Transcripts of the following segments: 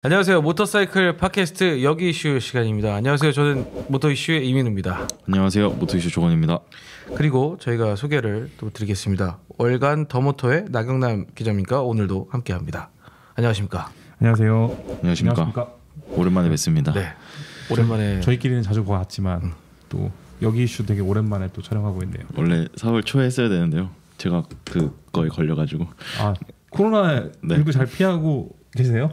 안녕하세요. 모터사이클 팟캐스트 여기 이슈 시간입니다. 안녕하세요. 저는 모터 이슈의 이민우입니다. 안녕하세요. 모터 이슈 조건입니다. 그리고 저희가 소개를 또 드리겠습니다. 월간 더모터의 나경남 기자님과 오늘도 함께합니다. 안녕하십니까? 안녕하세요. 안녕하십니까? 오랜만에 뵙습니다. 네, 오랜만에 저희끼리는 자주 봤지만 또 여기 이슈 되게 오랜만에 또 촬영하고 있네요. 원래 4월 초에 했어야 되는데요. 제가 그거에 걸려가지고. 아, 코로나19 네. 잘 피하고 계세요?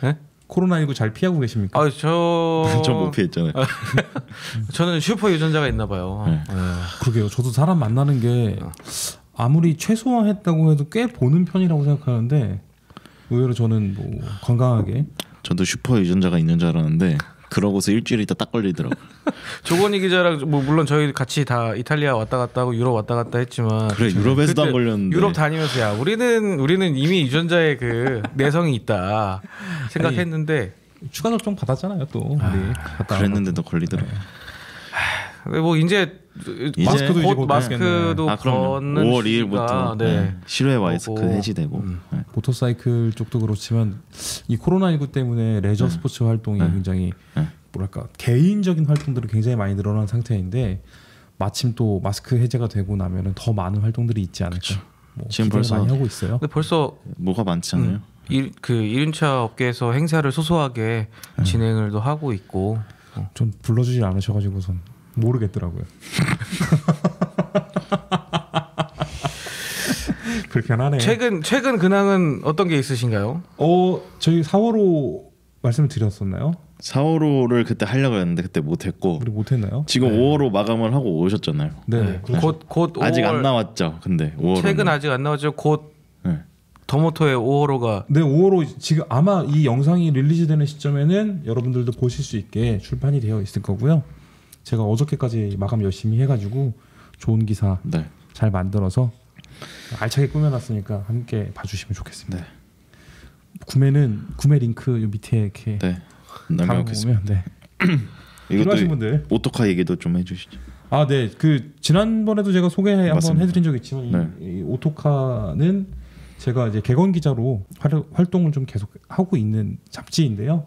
네? 코로나19 잘 피하고 계십니까? 아, 좀 못 피했잖아요. 저는 슈퍼 유전자가 있나 봐요. 네. 그러게요. 저도 사람 만나는 게 아무리 최소화했다고 해도 꽤 보는 편이라고 생각하는데 의외로 저는 뭐 건강하게 저도 슈퍼 유전자가 있는 줄 알았는데 그러고서 일주일 있다 딱 걸리더라고. 조건희 기자랑 뭐 물론 저희 같이 다 이탈리아 왔다 갔다 하고 유럽 왔다 갔다 했지만 그래 유럽에서도 안 걸렸는데. 유럽 다니면서 야 우리는 이미 유전자의 그 내성이 있다 생각했는데 추가 접종 받았잖아요. 또 우리 갔다 그랬는데도 걸리더라고. 뭐 이제 마스크도 이제 곧 마스크도 그럼요. 벗는 5월 2일부터 네. 실외 마스크 해지되고. 네. 모터사이클 쪽도 그렇지만 이 코로나19 때문에 레저 스포츠 활동이 굉장히 뭐랄까 개인적인 활동들이 굉장히 많이 늘어난 상태인데 마침 또 마스크 해제가 되고 나면은 더 많은 활동들이 있지 않을까. 뭐 지금 기대를 벌써 많이 하고 있어요. 근데 벌써 뭐가 많지 않아요? 그 1륜차 업계에서 행사를 소소하게 진행을 또 하고 있고 전 불러주지 않으셔가지고선 모르겠더라고요. 불편하네. 최근 근황은 어떤 게 있으신가요? 저희 4월호 말씀을 드렸었나요? 4월호를 그때 하려고 했는데 그때 못했고 우리 못했나요? 지금 5월호 마감을 하고 오셨잖아요. 네. 곧 5월 아직 안 나왔죠. 근데 5월호 최근 아직 안 나왔죠. 곧 네. 더모터의 5월호가 네, 5월호 지금 아마 이 영상이 릴리즈되는 시점에는 여러분들도 보실 수 있게 출판이 되어 있을 거고요. 제가 어저께까지 마감 열심히 해가지고 좋은 기사 네. 잘 만들어서 알차게 꾸며놨으니까 함께 봐주시면 좋겠습니다. 네. 구매 링크 요 밑에 이렇게 네. 남겨놓겠습니다. 보면 필요하신 분들. 오토카 얘기도 좀 해주시죠. 아, 네. 그 지난번에도 제가 소개 한번 맞습니다. 해드린 적이 있지만 이 오토카는 제가 이제 개건 기자로 활동을 좀 계속 하고 있는 잡지인데요.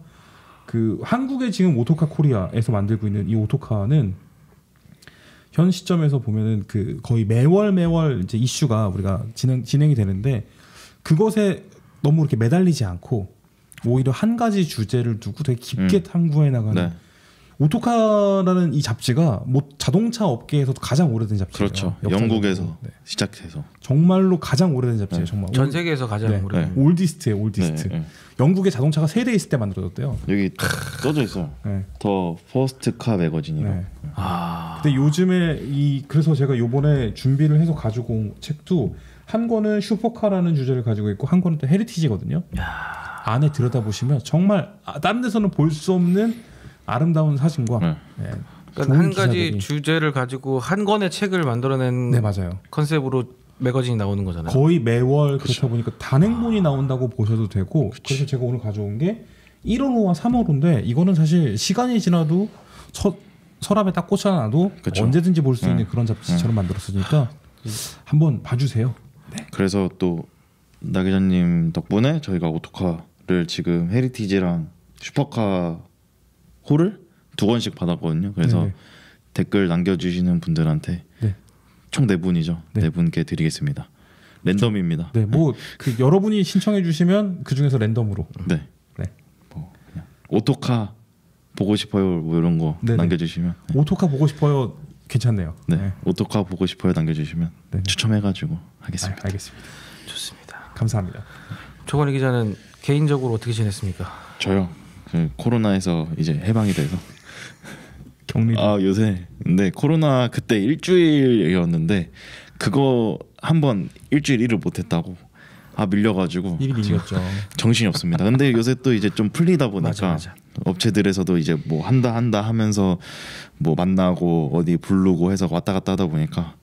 그 한국의 지금 오토카 코리아에서 만들고 있는 이 오토카는 현 시점에서 보면은 그 거의 매월 이제 이슈가 우리가 진행이 되는데 그것에 너무 이렇게 매달리지 않고 오히려 한 가지 주제를 두고 되게 깊게 탐구해 나가는 네. 오토카라는 이 잡지가 뭐 자동차 업계에서도 가장 오래된 잡지예요. 그렇죠. 역사적으로. 영국에서 네. 시작해서 정말로 가장 오래된 잡지예요. 네. 정말 전 세계에서 가장 네. 오래된 올디스트예요. 올디스트. 네, 네. 영국의 자동차가 세대 있을 때 만들어졌대요. 여기 써져 있어요. 네. 더 퍼스트 카 매거진이라고. 네. 아, 근데 요즘에 그래서 제가 요번에 준비를 해서 가지고 온 책도 한 권은 슈퍼카라는 주제를 가지고 있고 한 권은 또 헤리티지거든요. 안에 들여다보시면 정말 다른 데서는 볼 수 없는 아름다운 사진과 네. 네, 그러니까 좋은 한 가지 기사들이. 주제를 가지고 한 권의 책을 만들어낸 네, 맞아요. 컨셉으로 매거진이 나오는 거잖아요. 거의 매월 그렇다 보니까 단행본이 나온다고 보셔도 되고 그래서 제가 오늘 가져온 게 1월호와 3월호인데 이거는 사실 시간이 지나도 서랍에 딱 꽂혀놔도 그쵸. 언제든지 볼 수 있는 그런 잡지처럼 만들었으니까 한번 봐주세요. 그래서 또 나 기자님 덕분에 저희가 오토카를 지금 헤리티지랑 슈퍼카 홀을 2권씩 받았거든요. 그래서 네네. 댓글 남겨주시는 분들한테 네. 총 4분이죠. 네. 4분께 드리겠습니다. 랜덤입니다. 네, 뭐 그 여러분이 신청해 주시면 그 중에서 랜덤으로. 네. 네. 뭐 그냥 오토카 보고 싶어요. 뭐 이런 거 네네. 남겨주시면. 네. 오토카 보고 싶어요. 괜찮네요. 네. 오토카 보고 싶어요. 남겨주시면 네네. 추첨해가지고 하겠습니다. 알겠습니다. 좋습니다. 감사합니다. 조건희 기자는 개인적으로 어떻게 지냈습니까? 저요. 그 코로나에서 이제 해방이 돼서. 격리. 아 요새 근데 코로나 그때 일주일이었는데 그거 한번 일주일 일을 못했다고 밀려가지고 일이 밀렸죠. 정신이 없습니다. 근데 요새 또 이제 좀 풀리다 보니까 맞아. 업체들에서도 이제 뭐 한다 하면서 뭐 만나고 어디 부르고 해서 왔다 갔다 하다 보니까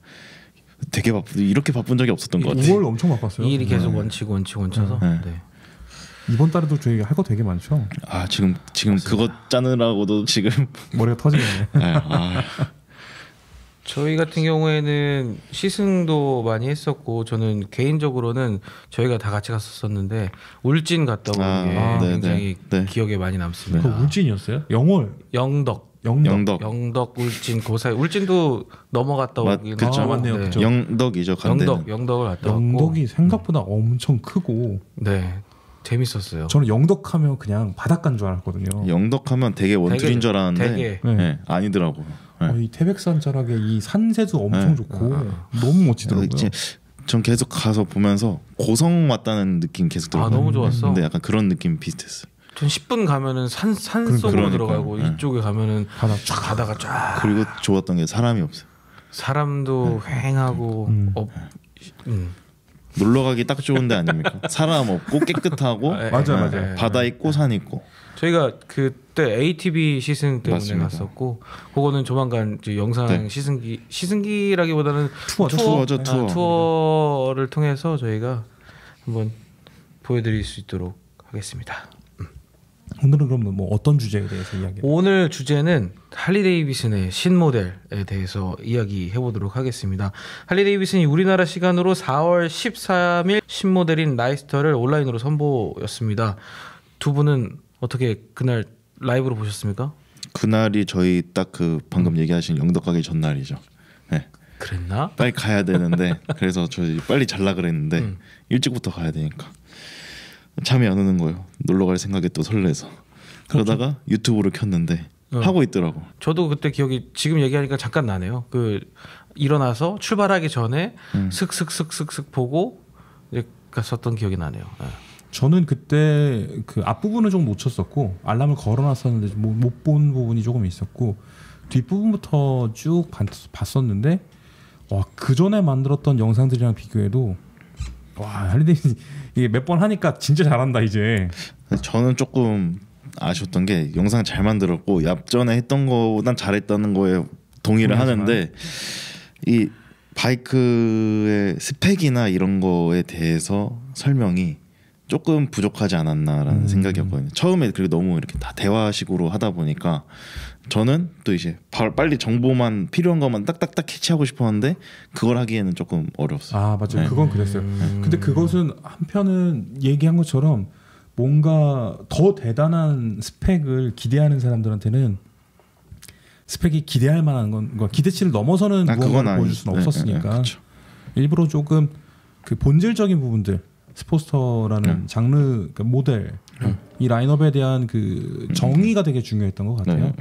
되게 이렇게 바쁜 적이 없었던 것 같아요. 5월 엄청 바빴어요. 이 일이 계속 원치고 네. 네. 이번 달에도 저희 할 거 되게 많죠. 지금 그거 짜느라고도 지금 머리가 터지겠네. 네, 저희 같은 경우에는 시승도 많이 했었고 저는 개인적으로는 저희가 다 같이 갔었었는데 울진 갔다 온 게 네, 굉장히 네. 기억에 많이 남습니다. 그 울진이었어요? 영월, 영덕 영덕 울진 고사이 울진도 넘어갔다 오긴 그쵸. 맞네요. 그쵸. 영덕이죠. 간대는. 영덕을 갔다 왔고 영덕이 생각보다 엄청 크고 네 재밌었어요. 저는 영덕하면 그냥 바닷가인 줄 알았거든요. 영덕하면 되게 원툴인 줄 알았는데 되게 네. 네, 아니더라고요. 네. 이 태백산 자락에 이 산세도 엄청 네. 좋고 너무 멋지더라고요. 이제 전 계속 가서 보면서 고성 왔다는 느낌 계속 들어요. 너무 좋았어. 근데 약간 그런 느낌 비슷했어요. 전 10분 가면은 산 속으로 그러니까요. 들어가고 네. 이쪽에 가면은 바다가 쫙 그리고 좋았던 게 사람이 없어요. 사람도 휑하고 놀러 가기 딱 좋은 데 아닙니까? 사람 없고 깨끗하고 맞아요. 바다 있고 산 있고. 저희가 그때 ATV 시승 때문에 맞습니다. 갔었고 그거는 조만간 이제 영상 네. 시승기라기보다는 투어죠, 투어. 투어를 통해서 저희가 한번 보여드릴 수 있도록 하겠습니다. 오늘은 그럼 뭐 어떤 주제에 대해서 이야기를? 오늘 주제는 할리 데이비슨의 신모델에 대해서 이야기해 보도록 하겠습니다. 할리 데이비슨이 우리나라 시간으로 4월 13일 신모델인 라이스터를 온라인으로 선보였습니다. 두 분은 어떻게 그날 라이브로 보셨습니까? 그날이 저희 딱 그 방금 얘기하신 영덕 가기 전날이죠. 네. 그랬나? 빨리 가야 되는데 그래서 저희 빨리 잘라 그랬는데 일찍부터 가야 되니까 잠이 안 오는 거예요. 놀러 갈 생각에 또 설레서 그러다가 유튜브를 켰는데 하고 있더라고. 저도 그때 기억이 지금 얘기하니까 잠깐 나네요. 그 일어나서 출발하기 전에 슥슥슥슥슥 보고 이제 갔었던 기억이 나네요. 네. 저는 그때 그 앞부분을 좀 놓쳤었고 알람을 걸어놨었는데 못 본 부분이 조금 있었고 뒷부분부터 쭉 봤었는데 그 전에 만들었던 영상들이랑 비교해도 할리데이비슨 이게 몇 번 하니까 진짜 잘한다 이제. 저는 조금 아쉬웠던 게 영상 잘 만들었고 얍전에 했던 거보단 잘했다는 거에 동의를 하는데 이 바이크의 스펙이나 이런 거에 대해서 설명이 조금 부족하지 않았나라는 생각이었거든요. 처음에 그리고 너무 이렇게 다 대화식으로 하다 보니까 저는 또 이제 빨리 정보만 필요한 것만 딱딱딱 캐치하고 싶었는데 그걸 하기에는 조금 어려웠어요. 맞아요. 네. 그건 그랬어요. 근데 그것은 한편은 얘기한 것처럼 뭔가 더 대단한 스펙을 기대하는 사람들한테는 스펙이 기대할 만한 건 기대치를 넘어서는 무언가를 보여줄 수는 없었으니까 그렇죠. 일부러 조금 그 본질적인 부분들 스포스터라는 장르 그러니까 모델 이 라인업에 대한 그 정의가 되게 중요했던 것 같아요.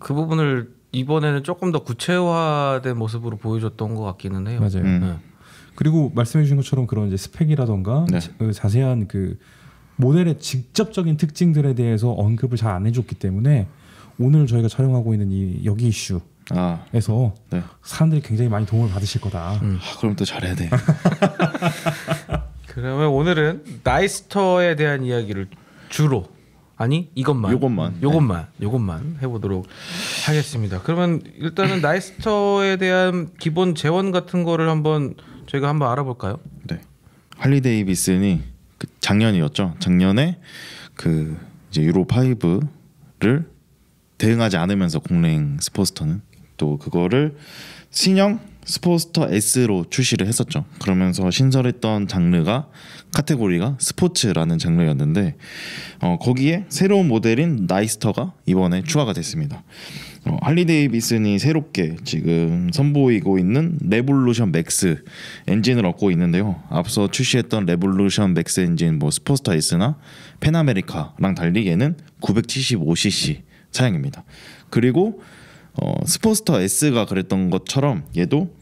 그 부분을 이번에는 조금 더 구체화된 모습으로 보여줬던 것 같기는 해요. 맞아요. 네. 그리고 말씀해주신 것처럼 그런 이제 스펙이라던가 그 자세한 그 모델의 직접적인 특징들에 대해서 언급을 잘 안 해줬기 때문에 오늘 저희가 촬영하고 있는 이 여기 이슈에서 사람들이 굉장히 많이 도움을 받으실 거다. 그럼 또 잘해야 돼. 그러면 오늘은 라이스터에 대한 이야기를 주로 요것만 해보도록 하겠습니다. 그러면 일단은 라이스터에 대한 기본 재원 같은 거를 저희가 한번 알아볼까요? 네. 할리 데이비슨이 작년이었죠. 작년에 그 이제 유로 5를 대응하지 않으면서 공랭 스포스터는 또 그거를 신형 스포스터 S로 출시를 했었죠. 그러면서 신설했던 장르가 카테고리가 스포츠라는 장르였는데 거기에 새로운 모델인 라이스터가 이번에 추가가 됐습니다. 할리 데이비슨이 새롭게 지금 선보이고 있는 레볼루션 맥스 엔진을 얻고 있는데요. 앞서 출시했던 레볼루션 맥스 엔진 스포스터 S나 페나메리카랑 달리 얘는 975cc 차량입니다. 그리고 스포스터 S가 그랬던 것처럼 얘도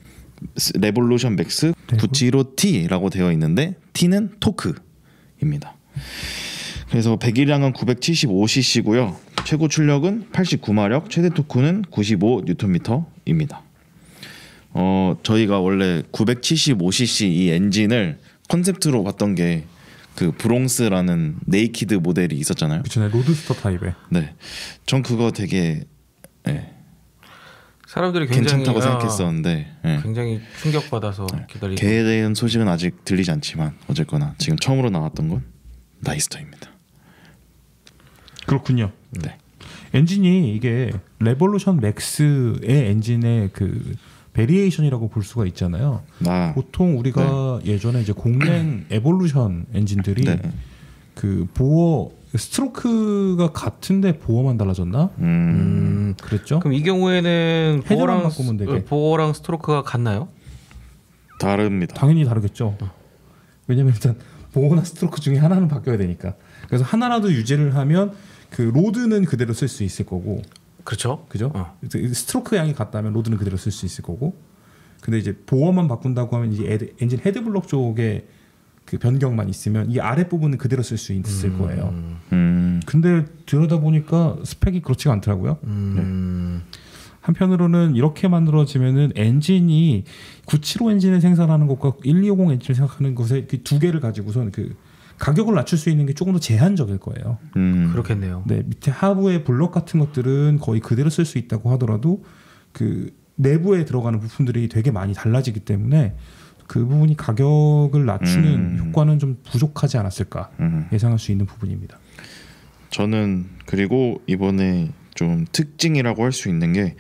레볼루션 맥스 975T라고 되어 있는데 T는 토크입니다. 그래서 배기량은 975cc고요. 최고 출력은 89마력, 최대 토크는 95Nm입니다. 저희가 원래 975cc 이 엔진을 컨셉트로 봤던 게 그 브롱스라는 네이키드 모델이 있었잖아요. 그쵸, 로드스터 타입의. 네, 전 그거 되게 사람들이 굉장히 괜찮다고 생각했었는데 굉장히 충격받아서 기다리고. 걔에 대한 소식은 아직 들리지 않지만 어쨌거나 지금 처음으로 나왔던 건 라이스터입니다. 그렇군요. 네. 엔진이 이게 레볼루션 맥스의 엔진의 그 베리에이션이라고 볼 수가 있잖아요. 보통 우리가 예전에 이제 공랭 에볼루션 엔진들이 네. 그 보어 스트로크가 같은데 보어만 달라졌나? 그랬죠? 그럼 이 경우에는 헤드만 바꾸면 되게. 보어랑 스트로크가 같나요? 다릅니다. 당연히 다르겠죠. 왜냐면 일단 보어나 스트로크 중에 하나는 바뀌어야 되니까. 그래서 하나라도 유지를 하면 그 로드는 그대로 쓸 수 있을 거고. 그렇죠. 그죠? 스트로크 양이 같다면 로드는 그대로 쓸 수 있을 거고. 근데 이제 보어만 바꾼다고 하면 이제 엔진 헤드블럭 쪽에 그 변경만 있으면 이 아랫 부분은 그대로 쓸 수 있을 거예요. 근데 들여다 보니까 스펙이 그렇지가 않더라고요. 한편으로는 이렇게 만들어지면은 엔진이 975 엔진을 생산하는 것과 1250 엔진을 생산하는 것의 그 두 개를 가지고선 그 가격을 낮출 수 있는 게 조금 더 제한적일 거예요. 그렇겠네요. 네, 밑에 하부의 블럭 같은 것들은 거의 그대로 쓸 수 있다고 하더라도 그 내부에 들어가는 부품들이 되게 많이 달라지기 때문에 그 부분이 가격을 낮추는 효과는 좀 부족하지 않았을까 예상할 수 있는 부분입니다. 저는 그리고 이번에 좀 특징이라고 할 수 있는 게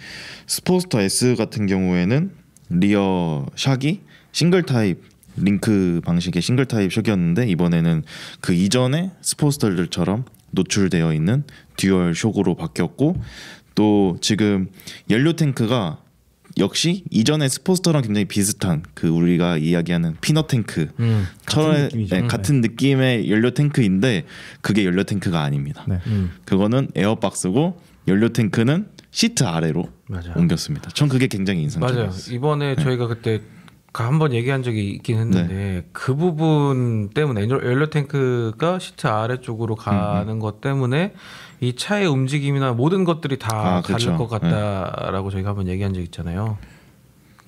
스포스터 S 같은 경우에는 리어 샥이 싱글 타입 링크 방식의 싱글 타입 샥이었는데 이번에는 그 이전의 스포스터들처럼 노출되어 있는 듀얼 샥으로 바뀌었고 또 지금 연료 탱크가 역시 이전의 스포스터랑 굉장히 비슷한 그 우리가 이야기하는 피넛 탱크 같은 느낌의 연료 탱크인데 그게 연료 탱크가 아닙니다. 네. 그거는 에어박스고 연료 탱크는 시트 아래로 맞아요. 옮겼습니다. 전 그게 굉장히 인상적이었어요. 맞아요. 이번에 저희가 그때 한번 얘기한 적이 있긴 했는데 그 부분 때문에 연료 탱크가 시트 아래쪽으로 가는 것 때문에 이 차의 움직임이나 모든 것들이 다 그렇죠. 다를 것 같다라고 저희가 한번 얘기한 적 있잖아요.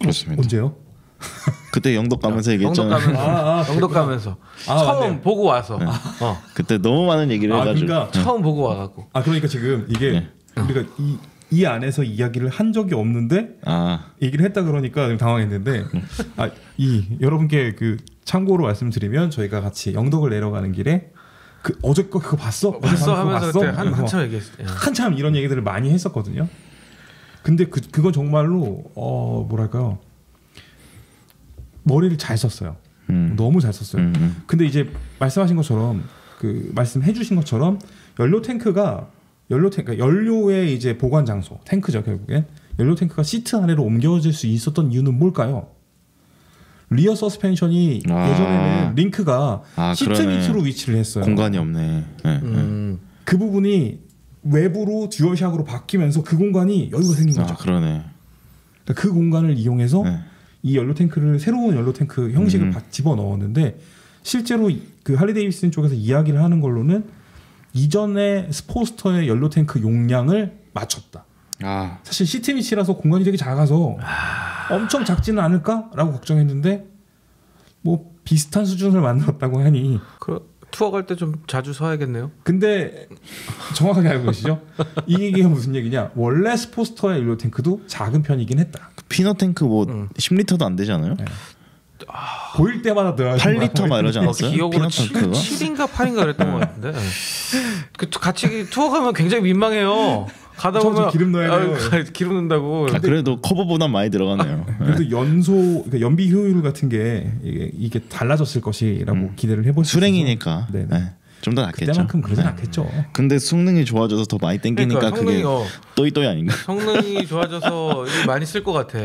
그렇습니다. 언제요? 그때 영덕 가면서 얘기했잖아요. 영덕 가면서 처음 맞네. 보고 와서 그때 너무 많은 얘기를 해가지고 그러니까 처음 보고 와갖고 그러니까 지금 이게 우리가 이 안에서 이야기를 한 적이 없는데 얘기를 했다 그러니까 좀 당황했는데 여러분께 그 참고로 말씀드리면 저희가 같이 영덕을 내려가는 길에 그 어제 거 그거 봤어 하면서 그때 한참 얘기했어요. 한참 이런 얘기들을 많이 했었거든요. 근데 그건 정말로 뭐랄까요, 머리를 잘 썼어요. 너무 잘 썼어요. 근데 이제 말씀하신 것처럼 그 말씀해주신 것처럼 연료의 이제 보관 장소 탱크죠. 결국엔 연료 탱크가 시트 아래로 옮겨질 수 있었던 이유는 뭘까요? 리어 서스펜션이 예전에는 링크가 시트 그러네. 밑으로 위치를 했어요. 공간이 없네. 그 부분이 외부로 듀얼샥으로 바뀌면서 그 공간이 여유가 생긴 거죠. 그러네. 그러니까 그 공간을 이용해서 이 연료 탱크를 새로운 연료 탱크 형식을 집어 넣었는데 실제로 그 할리 데이비슨 쪽에서 이야기를 하는 걸로는 이전의 스포스터의 연료 탱크 용량을 맞췄다. 사실 시트 밑이라서 공간이 되게 작아서 엄청 작지는 않을까라고 걱정했는데 뭐 비슷한 수준을 만들었다고 하니 투어 갈 때 좀 자주 서야겠네요. 근데 정확하게 알고 계시죠? 이게 무슨 얘기냐? 원래 스포스터의 연료 탱크도 작은 편이긴 했다. 피넛 탱크 뭐 10리터도 안 되지 않아요? 보일 때마다 넣어야 8리터 막 이러지 않았어요? 기억으로 피넛 탱크가? 7인가 8인가 그랬던 것 같은데. 그 같이 투어 가면 굉장히 민망해요. 가다 보면 기름 넣어야 돼요. 기름 넣는다고. 그래도 커버보단 많이 들어가네요. 그래도 그러니까 연비 효율 같은 게 이게 달라졌을 것이라고 기대를 해볼 수 있어서 수랭이니까 좀 더 낫겠죠. 그때만큼 그러진 않겠죠. 근데 성능이 좋아져서 더 많이 땡기니까 그러니까 그게 또이또이 아닌가? 성능이 좋아져서 많이 쓸 것 같아.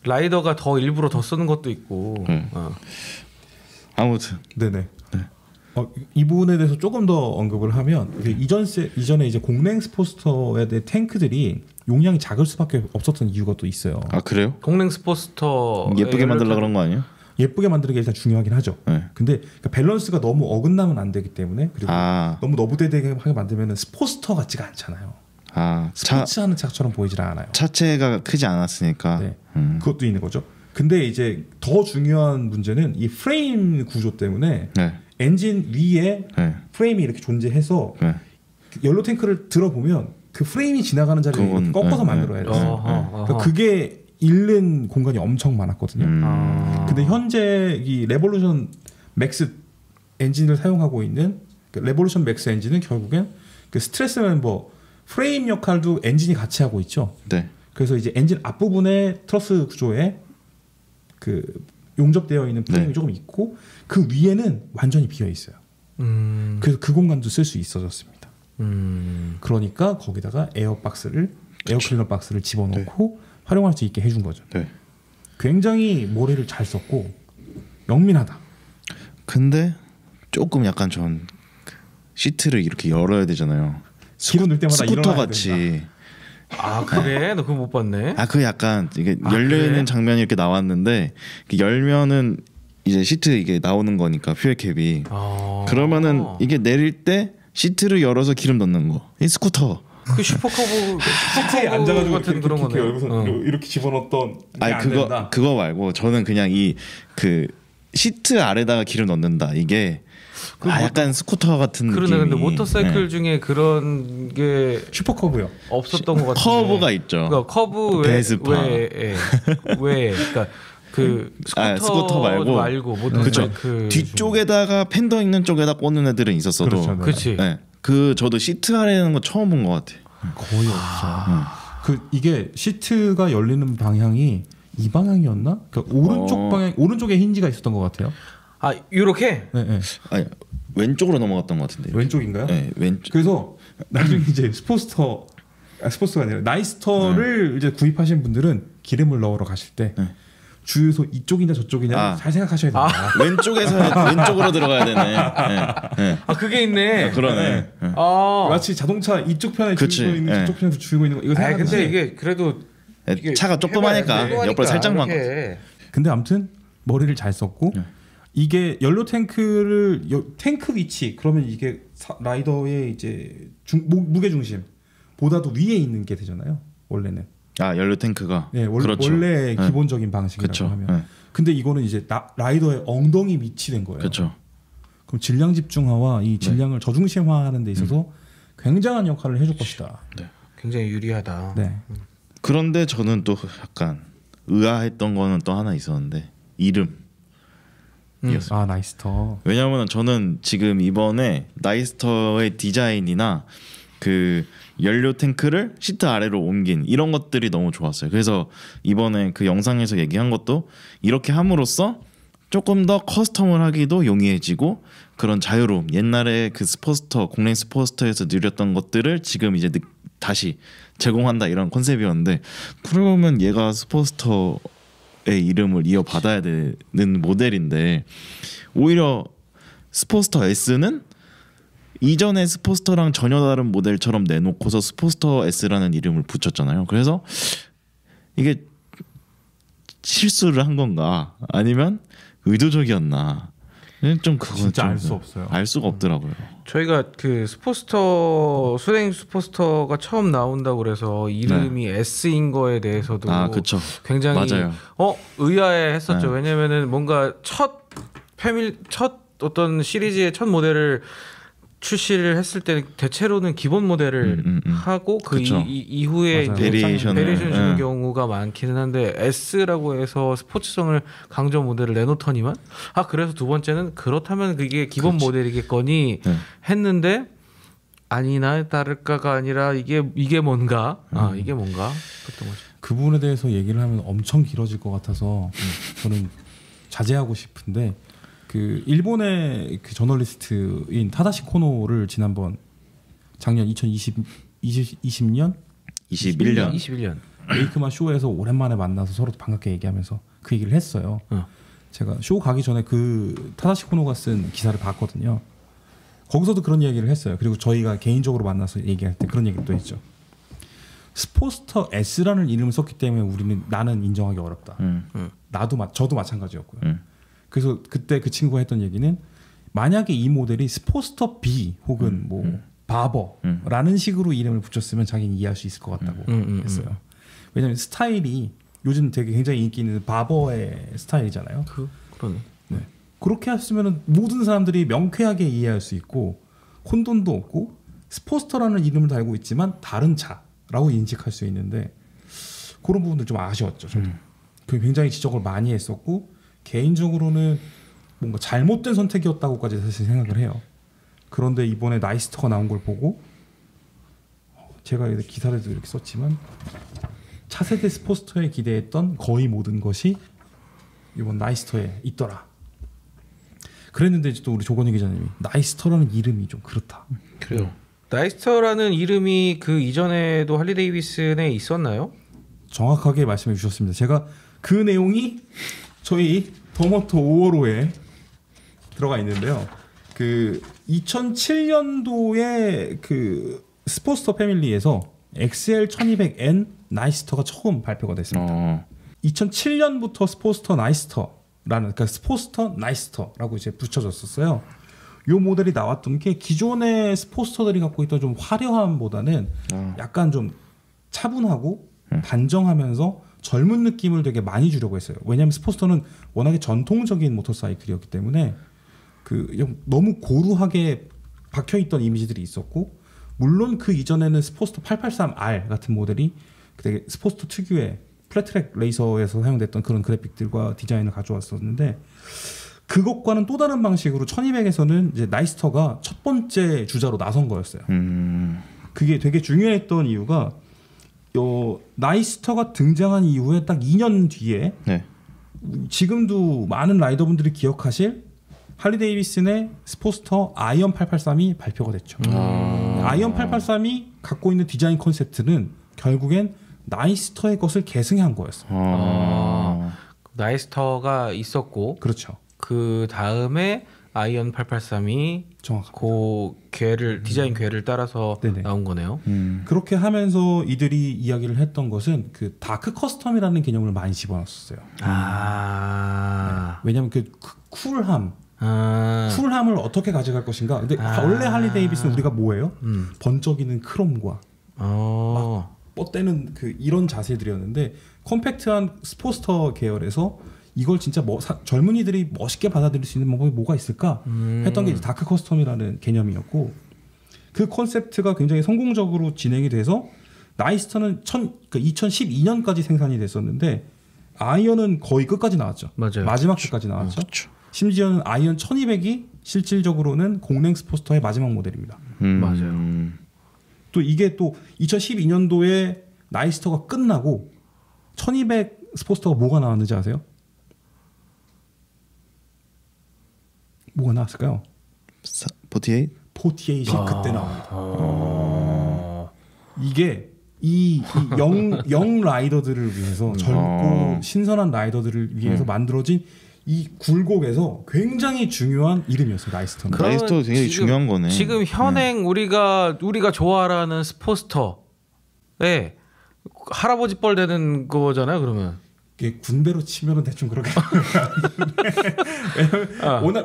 라이더가 일부러 더 쓰는 것도 있고. 아무튼 네네. 이 부분에 대해서 조금 더 언급을 하면 이전에 이제 공랭 스포스터에 대한 탱크들이 용량이 작을 수밖에 없었던 이유가 또 있어요. 그래요? 공랭 스포스터 예쁘게 만들려 그런 거 아니에요? 예쁘게 만드는 게 일단 중요하긴 하죠. 근데 그러니까 밸런스가 너무 어긋나면 안 되기 때문에 그리고 너무 너부대대하게 만들면 스포스터 같지가 않잖아요. 스포츠하는 차처럼 보이질 않아요. 차체가 크지 않았으니까. 그것도 있는 거죠. 근데 이제 더 중요한 문제는 이 프레임 구조 때문에 엔진 위에 프레임이 이렇게 존재해서 연료 탱크를 들어보면 그 프레임이 지나가는 자리를 꺾어서 만들어야 돼요. 그러니까 그게 잃는 공간이 엄청 많았거든요. 근데 현재 이 레볼루션 맥스 엔진을 사용하고 있는 그 레볼루션 맥스 엔진은 결국엔 그 스트레스 멤버 프레임 역할도 엔진이 같이 하고 있죠. 네. 그래서 이제 엔진 앞부분에 트러스 구조에 그 용접되어 있는 프레임이 네. 조금 있고 그 위에는 완전히 비어 있어요. 그래서 그 공간도 쓸 수 있어졌습니다. 그러니까 거기다가 에어박스를 에어클리너 박스를 집어넣고 활용할 수 있게 해준 거죠. 네. 굉장히 모래를 잘 썼고 영민하다. 근데 조금 약간 전 시트를 이렇게 열어야 되잖아요. 기름 넣을 때마다 스쿠터 일어나야 같이. 된다. 아 그래? 너 그거 못 봤네. 아, 그 약간 이게 열려 그래? 있는 장면이 이렇게 나왔는데 열면은 이제 시트 이게 나오는 거니까 퓨엘 캡이. 그러면은 이게 내릴 때 시트를 열어서 기름 넣는 거. 이 스쿠터. 그 슈퍼커브 시트에 앉아가지고 같은 그런 거네. 열고서 이렇게 집어넣었던. 아니 그거 말고 저는 그냥 이 그 시트 아래다가 기름 넣는다. 이게 약간 스쿠터 같은 그러네. 느낌이. 근데 모터사이클 네. 중에 그런 게 슈퍼커브요. 없었던 것 같은데. 커브가 있죠. 그러니까 커브 베스파. 왜 그러니까 그 스쿠터 말고 모터사이클 뒤쪽에다가 팬더 있는 쪽에다 꽂는 애들은 있었어도. 그렇죠, 네. 그렇지. 네. 그 저도 시트 아래는 거 처음 본 것 같아요. 거의 없어. 그 이게 시트가 열리는 방향이 이 방향이었나? 그 오른쪽 방향 오른쪽에 힌지가 있었던 것 같아요. 아 요렇게 네, 네. 아니 왼쪽으로 넘어갔던 것 같은데. 왼쪽인가요? 네, 왼쪽. 그래서 나중에 이제 스포츠가 아니라 나이스터를 이제 구입하신 분들은 기름을 넣으러 가실 때 주유소 이쪽이냐 저쪽이냐 잘 생각하셔야 됩니다. 왼쪽에서 왼쪽으로 들어가야 되네. 네, 네. 아 그게 있네. 그러네. 네. 마치 자동차 이쪽 편에 그치. 주유소 있는 저쪽 편에서 주유고 있는 거 이거 아 생각하세요. 근데 이게 그래도 이게 차가 조그마니까 옆으로 살짝만. 근데 아무튼 머리를 잘 썼고 이게 연료 탱크를 탱크 위치 그러면 이게 라이더의 이제 무게 중심 보다도 위에 있는 게 되잖아요. 원래는. 아 연료 탱크가. 네, 그렇죠. 원래 기본적인 방식이라고 그렇죠. 하면. 근데 이거는 이제 라이더의 엉덩이 밑이 된 거예요. 그렇죠. 그럼 질량 집중화와 이 질량을 저중심화하는 데 있어서 굉장한 역할을 해줄 것이다. 네. 굉장히 유리하다. 네. 그런데 저는 또 약간 의아했던 거는 또 하나 있었는데 이름. 아 나이스터. 왜냐하면 저는 지금 이번에 나이스터의 디자인이나 그 연료 탱크를 시트 아래로 옮긴 이런 것들이 너무 좋았어요. 그래서 이번에 그 영상에서 얘기한 것도 이렇게 함으로써 조금 더 커스텀을 하기도 용이해지고 그런 자유로움, 옛날에 그 스포스터 공랭 스포스터에서 누렸던 것들을 지금 이제 다시 제공한다 이런 컨셉이었는데, 그러면 얘가 스포스터의 이름을 이어받아야 되는 모델인데 오히려 스포스터 S는 이전의 스포스터랑 전혀 다른 모델처럼 내놓고서 스포스터 S라는 이름을 붙였잖아요. 그래서 이게 실수를 한 건가 아니면 의도적이었나, 좀 그건 진짜 좀 알 수 없어요. 알 수가 없더라고요. 저희가 그 스포스터 수냉 스포스터가 처음 나온다고 그래서 이름이 S인 거에 대해서도 그쵸. 굉장히 맞아요. 의아해했었죠. 네. 왜냐면은 뭔가 첫 어떤 시리즈의 첫 모델을 출시를 했을 때는 대체로는 기본 모델을 하고 그 그쵸. 이후에 맞아요. 베리에이션을, 주는 예. 경우가 많기는 한데 S라고 해서 스포츠성을 강조 모델을 내놓더니만 그래서 두 번째는 그렇다면 그게 기본 그렇지. 모델이겠거니 네. 했는데 아니나 다를까가 아니라 이게 뭔가 이게 뭔가 그랬던 거죠. 그 부분에 대해서 얘기를 하면 엄청 길어질 것 같아서 저는 자제하고 싶은데, 그 일본의 그 저널리스트인 타다시 코노를 지난번 작년 2020년 21년. 메이크만 쇼에서 오랜만에 만나서 서로 반갑게 얘기하면서 그 얘기를 했어요. 제가 쇼 가기 전에 그 타다시 코노가 쓴 기사를 봤거든요. 거기서도 그런 얘기를 했어요. 그리고 저희가 개인적으로 만나서 얘기할 때 그런 얘기를 또 했죠. 스포스터 S라는 이름을 썼기 때문에 나는 인정하기 어렵다. 저도 마찬가지였고요. 그래서 그때 그 친구가 했던 얘기는, 만약에 이 모델이 스포스터 B 혹은 뭐 바버라는 식으로 이름을 붙였으면 자기는 이해할 수 있을 것 같다고 했어요. 왜냐하면 스타일이 요즘 되게 굉장히 인기 있는 바버의 스타일이잖아요. 그러네. 네. 그렇게 했으면 모든 사람들이 명쾌하게 이해할 수 있고 혼돈도 없고 스포스터라는 이름을 달고 있지만 다른 차라고 인식할 수 있는데, 그런 부분들 좀 아쉬웠죠. 저도. 그 굉장히 지적을 많이 했었고, 개인적으로는 뭔가 잘못된 선택이었다고까지 사실 생각을 해요. 그런데 이번에 나이스터가 나온 걸 보고 제가 기사에도 이렇게 썼지만 차세대 스포츠터에 기대했던 거의 모든 것이 이번 나이스터에 있더라. 그랬는데 또 우리 조건희 기자님이 나이스터라는 이름이 좀 그렇다. 그래요. 나이스터라는 이름이 그 이전에도 할리 데이비슨에 있었나요? 정확하게 말씀해 주셨습니다. 제가 그 내용이 저희 더모터 5월호에 들어가 있는데요. 그 2007년도에 그 스포츠터 패밀리에서 XL 1200N 나이스터가 처음 발표가 됐습니다. 2007년부터 스포츠터 나이스터라는, 그러니까 스포츠터 나이스터라고 이제 붙여졌었어요. 요 모델이 나왔던 게 기존의 스포츠터들이 갖고 있던 좀 화려함보다는 약간 좀 차분하고 단정하면서 젊은 느낌을 되게 많이 주려고 했어요. 왜냐하면 스포츠터는 워낙에 전통적인 모터사이클이었기 때문에 그 너무 고루하게 박혀있던 이미지들이 있었고, 물론 그 이전에는 스포츠터 883R 같은 모델이 되게 스포츠터 특유의 플랫트랙 레이서에서 사용됐던 그런 그래픽들과 디자인을 가져왔었는데, 그것과는 또 다른 방식으로 1200에서는 이제 나이스터가 첫 번째 주자로 나선 거였어요. 그게 되게 중요했던 이유가 나이스터가 등장한 이후에 딱 2년 뒤에 네. 지금도 많은 라이더분들이 기억하실 할리 데이비슨의 스포츠터 아이언 883이 발표가 됐죠. 아이언 883이 갖고 있는 디자인 컨셉트는 결국엔 나이스터의 것을 계승한 거였어요. 나이스터가 있었고, 그렇죠. 그 다음에 아이언 883이 정확합니다. 그 궤를 디자인 궤를 따라서 네네. 나온 거네요. 그렇게 하면서 이들이 이야기를 했던 것은 그 다크 커스텀이라는 개념을 많이 집어넣었어요. 왜냐하면 그 쿨함, 쿨함을 어떻게 가져갈 것인가. 근데 원래 할리 데이비스는 우리가 뭐예요? 번쩍이는 크롬과 막 뻗대는 그 이런 자세들이었는데, 컴팩트한 스포츠터 계열에서 이걸 진짜 젊은이들이 멋있게 받아들일 수 있는 방법이 뭐가 있을까 했던 게 이제 다크 커스텀이라는 개념이었고, 그 컨셉트가 굉장히 성공적으로 진행이 돼서 나이스터는 2012년까지 생산이 됐었는데, 아이언은 거의 끝까지 나왔죠. 맞아요. 마지막 때까지 나왔죠. 그렇죠. 심지어는 아이언 1200이 실질적으로는 공랭 스포츠터의 마지막 모델입니다. 맞아요. 또 이게 또 2012년도에 나이스터가 끝나고 1200 스포츠터가 뭐가 나왔는지 아세요? 뭐가 나왔을까요? 48? 48이 그때 나옵니다. 이게 이 영 라이더들을 위해서 젊고 신선한 라이더들을 위해서 만들어진 이 굴곡에서 굉장히 중요한 이름이었어요. 나이스터는. 나이스터 굉장히 중요한 거네. 지금 현행 우리가 좋아하는 스포츠터에 할아버지 뻘 되는 거잖아요. 그러면 이게 군대로 치면은 대충 그렇게.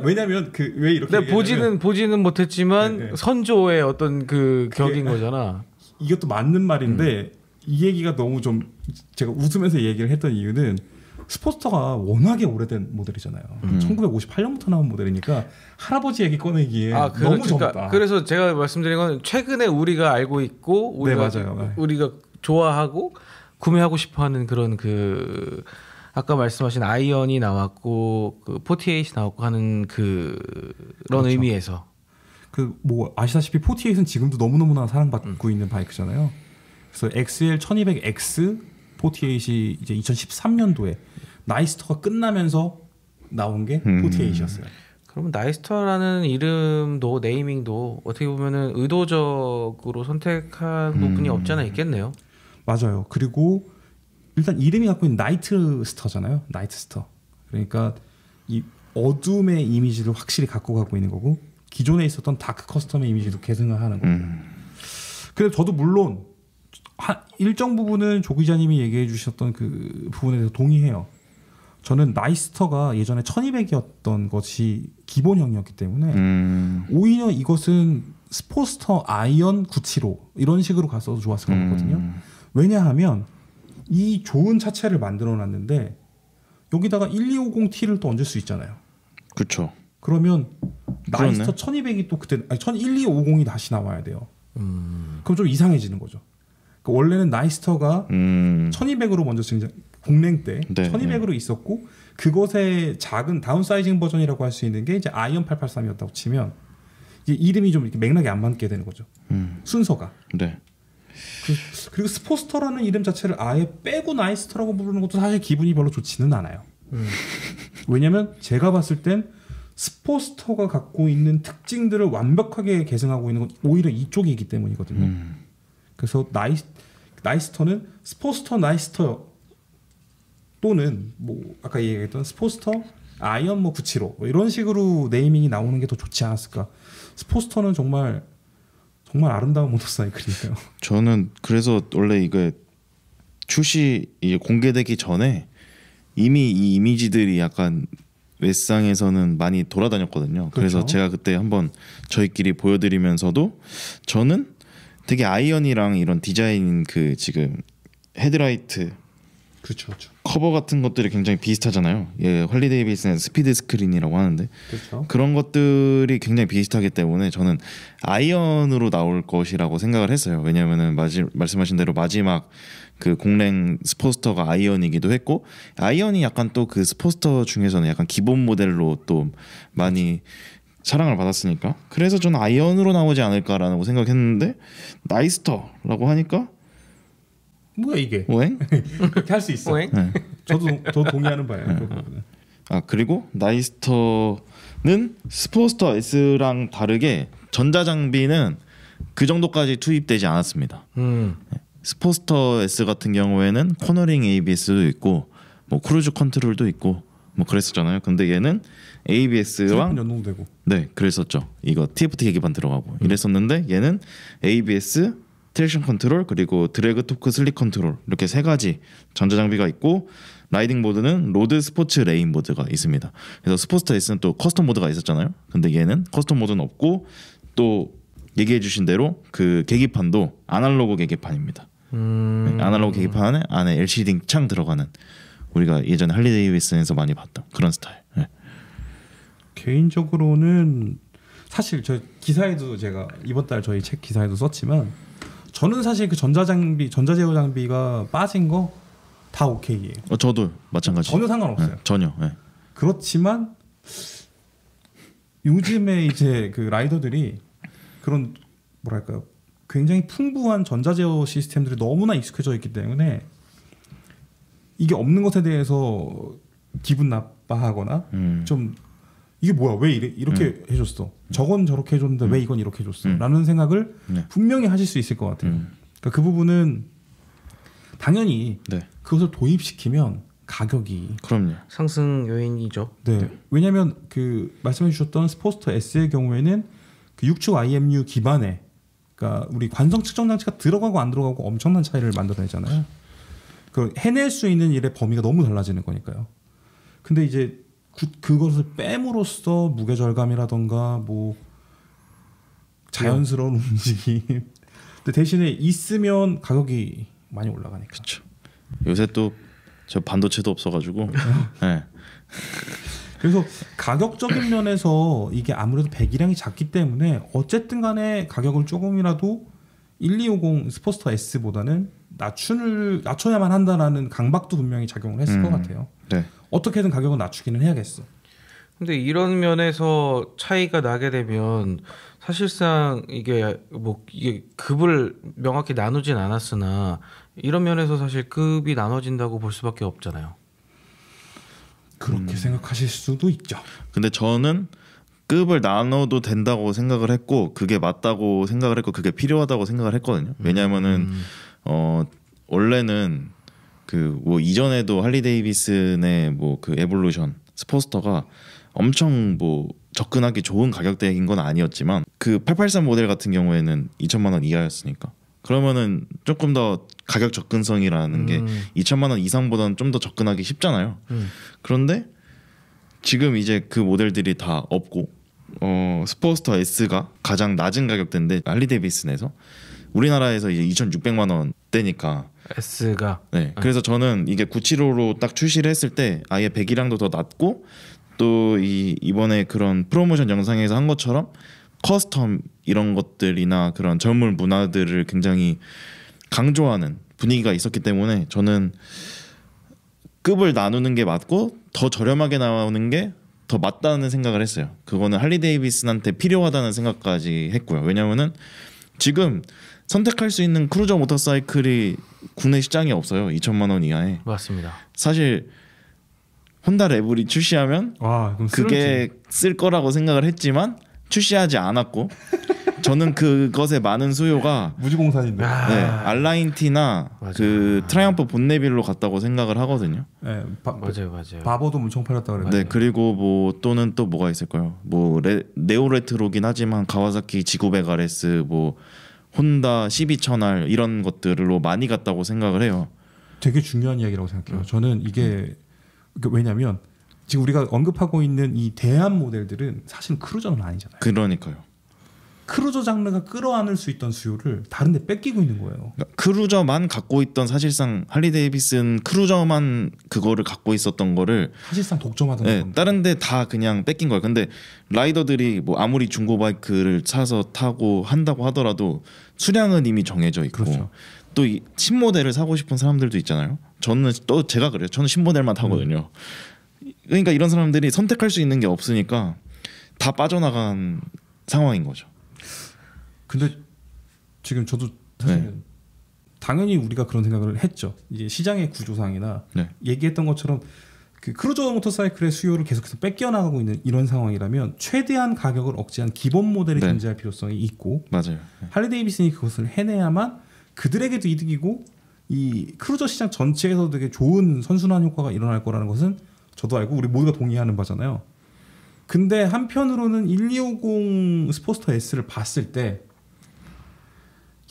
왜냐면 그 왜 이렇게. 근데 보지는 못했지만 네. 선조의 어떤 그 격인 거잖아. 이것도 맞는 말인데 이 얘기가 너무 좀 제가 웃으면서 얘기를 했던 이유는 스포츠터가 워낙에 오래된 모델이잖아요. 1958년부터 나온 모델이니까 할아버지 얘기 꺼내기에 너무 젊다. 그래서 제가 말씀드린 건 최근에 우리가 알고 있고 우리가 맞아요. 우리가 좋아하고 구매하고 싶어하는 그런 그 아까 말씀하신 아이언이 나왔고 그 48이 나왔고 하는 그런 그렇죠. 의미에서 그 뭐 아시다시피 48은 지금도 너무너무나 사랑받고 있는 바이크잖아요. 그래서 XL 1200X 48이 이제 2013년도에 나이스터가 끝나면서 나온 게 48이었어요. 그러면 나이스터라는 이름도 네이밍도 어떻게 보면은 의도적으로 선택한 부분이 없지 않아 있겠네요. 맞아요. 그리고 일단 이름이 갖고 있는 나이트 스터잖아요. 나이트 스터. 그러니까 이 어둠의 이미지를 확실히 갖고 가고 있는 거고, 기존에 있었던 다크 커스텀의 이미지도 계승을 하는 거고. 근데 저도 물론 일정 부분은 조 기자님이 얘기해 주셨던 그 부분에 대해서 동의해요. 저는 나이스터가 예전에 1200이었던 것이 기본형이었기 때문에 오히려 이것은 스포츠터 아이언 975 이런 식으로 갔어도 좋았을 것 같거든요. 왜냐하면 이 좋은 차체를 만들어 놨는데 여기다가 1250T를 또 얹을 수 있잖아요. 그렇죠. 그러면 나이스터 1200이 또 그때 1250이 다시 나와야 돼요. 그럼 좀 이상해지는 거죠. 그러니까 원래는 나이스터가 1200으로 먼저 등장, 공랭 때 1200으로 있었고, 그것의 작은 다운사이징 버전이라고 할 수 있는 게 이제 아이언 883이었다고 치면 이제 이름이 좀 이렇게 맥락이 안 맞게 되는 거죠. 순서가. 네. 그리고 스포스터라는 이름 자체를 아예 빼고 나이스터라고 부르는 것도 사실 기분이 별로 좋지는 않아요. 왜냐면 제가 봤을 땐 스포스터가 갖고 있는 특징들을 완벽하게 계승하고 있는 건 오히려 이쪽이기 때문이거든요. 그래서 나이스터는 스포스터 나이스터 또는 뭐 아까 얘기했던 스포스터 아이언 뭐 975 뭐 이런 식으로 네이밍이 나오는 게 더 좋지 않았을까. 스포스터는 정말 아름다운 모터사이클이에요. 저는 그래서 원래 이게 출시 이제 공개되기 전에 이미 이 이미지들이 약간 웹상에서는 많이 돌아다녔거든요. 그래서 그렇죠. 제가 그때 한번 저희끼리 보여드리면서도 저는 되게 아이언이랑 이런 디자인 그 지금 헤드라이트 그렇죠. 커버 같은 것들이 굉장히 비슷하잖아요. 예, 할리 데이비슨의 스피드 스크린이라고 하는데 그렇죠. 그런 것들이 굉장히 비슷하기 때문에 저는 아이언으로 나올 것이라고 생각을 했어요. 왜냐하면은 말씀하신 대로 마지막 그 공랭 스포스터가 아이언이기도 했고 아이언이 약간 또 그 스포스터 중에서는 약간 기본 모델로 또 많이 사랑을 받았으니까 그래서 저는 아이언으로 나오지 않을까라고 생각했는데 나이스터라고 하니까 뭐야 이게? 오행? 그렇게 할 수 있어. 오행? 네. 저도 동의하는 바예요. 그 부분은. 아 그리고 나이스터는 스포스터 S랑 다르게 전자장비는 그 정도까지 투입되지 않았습니다. 스포스터 S 같은 경우에는 코너링 ABS도 있고 뭐 크루즈 컨트롤도 있고 뭐 그랬었잖아요. 근데 얘는 ABS랑 연동되고 네 그랬었죠. 이거 TFT 계기판 들어가고 이랬었는데 얘는 ABS, 트랙션 컨트롤 그리고 드래그 토크 슬립 컨트롤 이렇게 세 가지 전자장비가 있고 라이딩 모드는 로드 스포츠 레인 모드가 있습니다. 그래서 스포스터 S는 또 커스텀 모드가 있었잖아요. 근데 얘는 커스텀 모드는 없고 또 얘기해 주신 대로 그 계기판도 아날로그 계기판입니다. 아날로그 계기판 안에 LCD 창 들어가는 우리가 예전에 할리 데이비슨에서 많이 봤던 그런 스타일. 네. 개인적으로는 사실 저 기사에도 제가 이번 달 저희 책 기사에도 썼지만 저는 사실 그 전자제어 장비가 빠진 거 다 오케이예요. 저도 마찬가지. 전혀 상관없어요. 네, 전혀. 네. 그렇지만 요즘에 이제 그 라이더들이 그런 뭐랄까요, 굉장히 풍부한 전자제어 시스템들이 너무나 익숙해져 있기 때문에 이게 없는 것에 대해서 기분 나빠하거나 좀 이게 뭐야 왜 이렇게 해줬어, 저건 저렇게 해줬는데 왜 이건 이렇게 해줬어 라는 생각을 네. 분명히 하실 수 있을 것 같아요. 그러니까 그 부분은 당연히 네. 그것을 도입시키면 가격이 그럼요. 상승 요인이죠. 네. 왜냐하면 그 말씀해 주셨던 스포스터 S의 경우에는 그 6축 IMU 기반에 그러니까 우리 관성 측정 장치가 들어가고 안 들어가고 엄청난 차이를 만들어내잖아요. 그 해낼 수 있는 일의 범위가 너무 달라지는 거니까요. 근데 이제 그것을 뺨으로써 무게 절감이라던가 뭐 자연스러운 움직임. 근데 대신에 있으면 가격이 많이 올라가니까. 그렇죠. 요새 또 저 반도체도 없어가지고. 네. 그래서 가격적인 면에서 이게 아무래도 배기량이 작기 때문에 어쨌든 간에 가격을 조금이라도 1250 스포스터 S보다는 낮춰야만 한다라는 강박도 분명히 작용을 했을 것 같아요. 네. 어떻게든 가격은 낮추기는 해야겠어. 근데 이런 면에서 차이가 나게 되면 사실상 이게 급을 명확히 나누진 않았으나 이런 면에서 사실 급이 나눠진다고 볼 수밖에 없잖아요. 그렇게 생각하실 수도 있죠. 근데 저는 급을 나눠도 된다고 생각을 했고 그게 맞다고 생각을 했고 그게 필요하다고 생각을 했거든요. 왜냐하면은 원래는 그 뭐 이전에도 할리 데이비슨의 뭐 그 에볼루션 스포스터가 엄청 뭐 접근하기 좋은 가격대인 건 아니었지만 그 883 모델 같은 경우에는 2천만 원 이하였으니까 그러면은 조금 더 가격 접근성이라는 게 2천만 원 이상보다는 좀 더 접근하기 쉽잖아요. 그런데 지금 이제 그 모델들이 다 없고 스포스터 S가 가장 낮은 가격대인데 할리 데이비슨에서 우리나라에서 이제 2,600만 원대니까 S가 네. 그래서 저는 이게 975로 딱 출시를 했을 때 아예 배기량도 더 낮고 또 이번에 그런 프로모션 영상에서 한 것처럼 커스텀 이런 것들이나 그런 젊은 문화들을 굉장히 강조하는 분위기가 있었기 때문에 저는 급을 나누는 게 맞고 더 저렴하게 나오는 게 더 맞다는 생각을 했어요. 그거는 할리 데이비슨한테 필요하다는 생각까지 했고요. 왜냐면은 지금 선택할 수 있는 크루저 모터사이클이 국내 시장에 없어요. 2천만 원 이하에. 맞습니다. 사실 혼다 레블이 출시하면 와, 그럼 그게 쓸 거라고 생각을 했지만 출시하지 않았고 저는 그것의 많은 수요가 무지공산인데. 네, 알라인티나 맞아. 그 트라이언프 본네빌로 갔다고 생각을 하거든요. 네, 맞아요. 바버도 엄청 팔렸다 그랬는데. 네, 그리고 뭐 또는 또 뭐가 있을까요? 뭐 네오 레트로긴 하지만 가와사키 G900RS, 뭐 혼다 12000R 이런 것들로 많이 갔다고 생각을 해요. 되게 중요한 이야기라고 생각해요. 저는 이게 왜냐면 지금 우리가 언급하고 있는 이 대한 모델들은 사실 크루저는 아니잖아요. 그러니까요. 크루저 장르가 끌어안을 수 있던 수요를 다른 데 뺏기고 있는 거예요. 그러니까 크루저만 갖고 있던 사실상 할리 데이비슨 크루저만 그거를 갖고 있었던 거를 사실상 독점하던 네, 겁니다. 다른 데 다 그냥 뺏긴 거예요. 근데 라이더들이 뭐 아무리 중고 바이크를 사서 타고 한다고 하더라도 수량은 이미 정해져 있고 그렇죠. 또 이 신모델을 사고 싶은 사람들도 있잖아요. 저는 또 제가 그래요. 저는 신모델만 타거든요. 그러니까 이런 사람들이 선택할 수 있는 게 없으니까 다 빠져나간 상황인 거죠. 근데 지금 저도 사실은 당연히 우리가 그런 생각을 했죠. 이제 시장의 구조상이나 네. 얘기했던 것처럼 그 크루저 모터사이클의 수요를 계속해서 뺏겨나가고 있는 이런 상황이라면 최대한 가격을 억제한 기본 모델이 네. 존재할 필요성이 있고 맞아요. 할리 데이비슨이 그것을 해내야만 그들에게도 이득이고 이 크루저 시장 전체에서 되게 좋은 선순환 효과가 일어날 거라는 것은 저도 알고 우리 모두가 동의하는 바잖아요. 근데 한편으로는 1250 스포스터 S를 봤을 때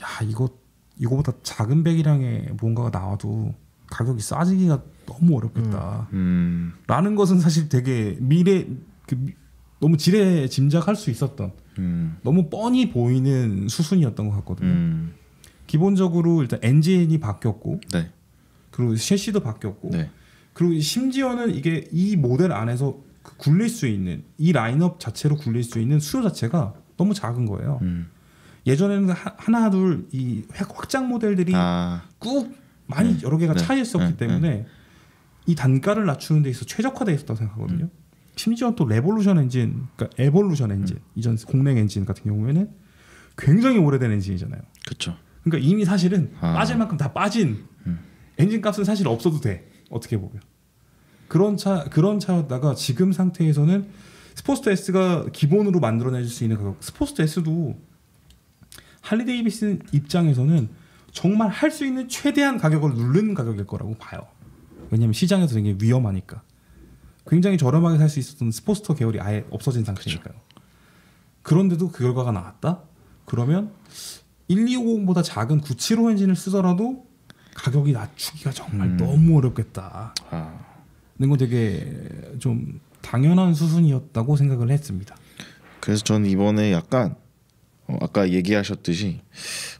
야, 이거보다 작은 배기량의 뭔가가 나와도 가격이 싸지기가 너무 어렵겠다. 라는 것은 사실 되게 너무 지레 짐작할 수 있었던 너무 뻔히 보이는 수순이었던 것 같거든요. 기본적으로 일단 엔진이 바뀌었고 네. 그리고 셰시도 바뀌었고 네. 그리고 심지어는 이게 이 모델 안에서 굴릴 수 있는 이 라인업 자체로 굴릴 수 있는 수요 자체가 너무 작은 거예요. 예전에는 하나 둘 이 확장 모델들이 꾹 많이 여러 개가 차 있었기 때문에 이 단가를 낮추는 데 있어서 최적화되어 있었다고 생각하거든요. 심지어 또 레볼루션 엔진, 그러니까 에볼루션 엔진, 이전 공랭 엔진 같은 경우에는 굉장히 오래된 엔진이잖아요. 그렇죠. 그러니까 이미 사실은 빠질 만큼 다 빠진 엔진 값은 사실 없어도 돼. 어떻게 보면 그런 차였다가 지금 상태에서는 스포스터 S가 기본으로 만들어낼 수 있는 가격, 스포스터 S도 할리 데이비슨 입장에서는 정말 할 수 있는 최대한 가격을 누른 가격일 거라고 봐요. 왜냐하면 시장에서 되게 위험하니까. 굉장히 저렴하게 살 수 있었던 스포스터 계열이 아예 없어진 상태니까요. 그런데도 그 결과가 나왔다? 그러면 1250보다 작은 975 엔진을 쓰더라도 가격이 낮추기가 정말 너무 어렵겠다. 이건 되게 좀 당연한 수순이었다고 생각을 했습니다. 그래서 저는 이번에 약간 아까 얘기하셨듯이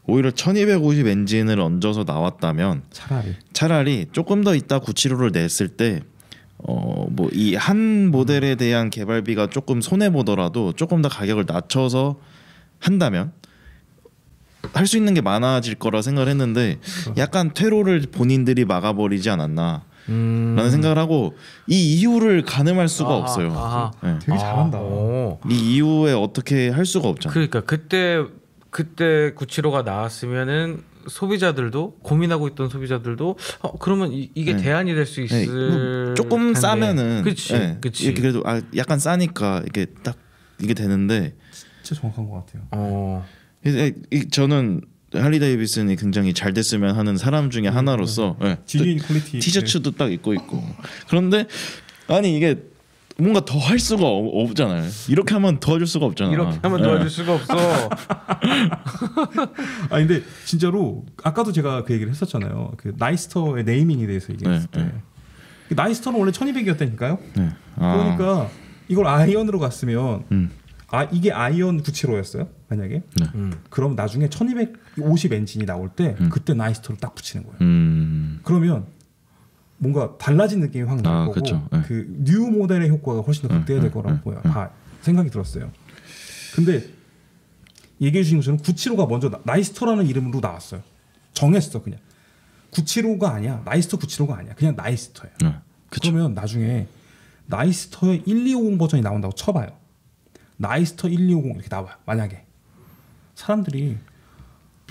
오히려 1250 엔진을 얹어서 나왔다면 차라리 조금 더 있다 975를 냈을 때 뭐 이 한 모델에 대한 개발비가 조금 손해 보더라도 조금 더 가격을 낮춰서 한다면 할 수 있는 게 많아질 거라 생각을 했는데 약간 퇴로를 본인들이 막아버리지 않았나 라는 생각을 하고 이 이유를 가늠할 수가 없어요. 네. 되게 잘한다. 이 이후에 어떻게 할 수가 없잖아요. 그러니까 그때 975가 나왔으면은 소비자들도 고민하고 있던 소비자들도 그러면 이게 대안이 될 수 있을 뭐 조금 텐데. 싸면은 그치. 이렇게 그래도 약간 싸니까 이게 딱 이게 되는데 진짜 정확한 것 같아요. 저는 할리 데이비슨이 굉장히 잘 됐으면 하는 사람 중에 하나로서 지니인 퀄리티 티셔츠도 딱 입고 있고 그런데 아니 이게 뭔가 더 할 수가 없잖아요. 이렇게 하면 도와줄 수가 없잖아. 이렇게 하면 도와줄 수가 없어. 아 근데 진짜로 아까도 제가 그 얘기를 했었잖아요. 그 나이스터의 네이밍에 대해서 얘기했을 때 나이스터는 원래 1200이었다니까요. 그러니까 이걸 아이언으로 갔으면 이게 아이언 975였어요. 만약에 그럼 나중에 1250 엔진이 나올 때 그때 나이스터를 딱 붙이는 거예요. 그러면 뭔가 달라진 느낌이 확 날 거고 그쵸. 그 뉴 모델의 효과가 훨씬 더 극대화될 거라고 생각이 들었어요. 근데 얘기해 주신 것처럼 975가 먼저 나이스터라는 이름으로 나왔어요. 정했어 그냥. 975가 아니야. 나이스터 975가 아니야. 그냥 나이스터예요. 그러면 나중에 나이스터의 1250 버전이 나온다고 쳐봐요. 나이스터 1250 이렇게 나와요. 만약에 사람들이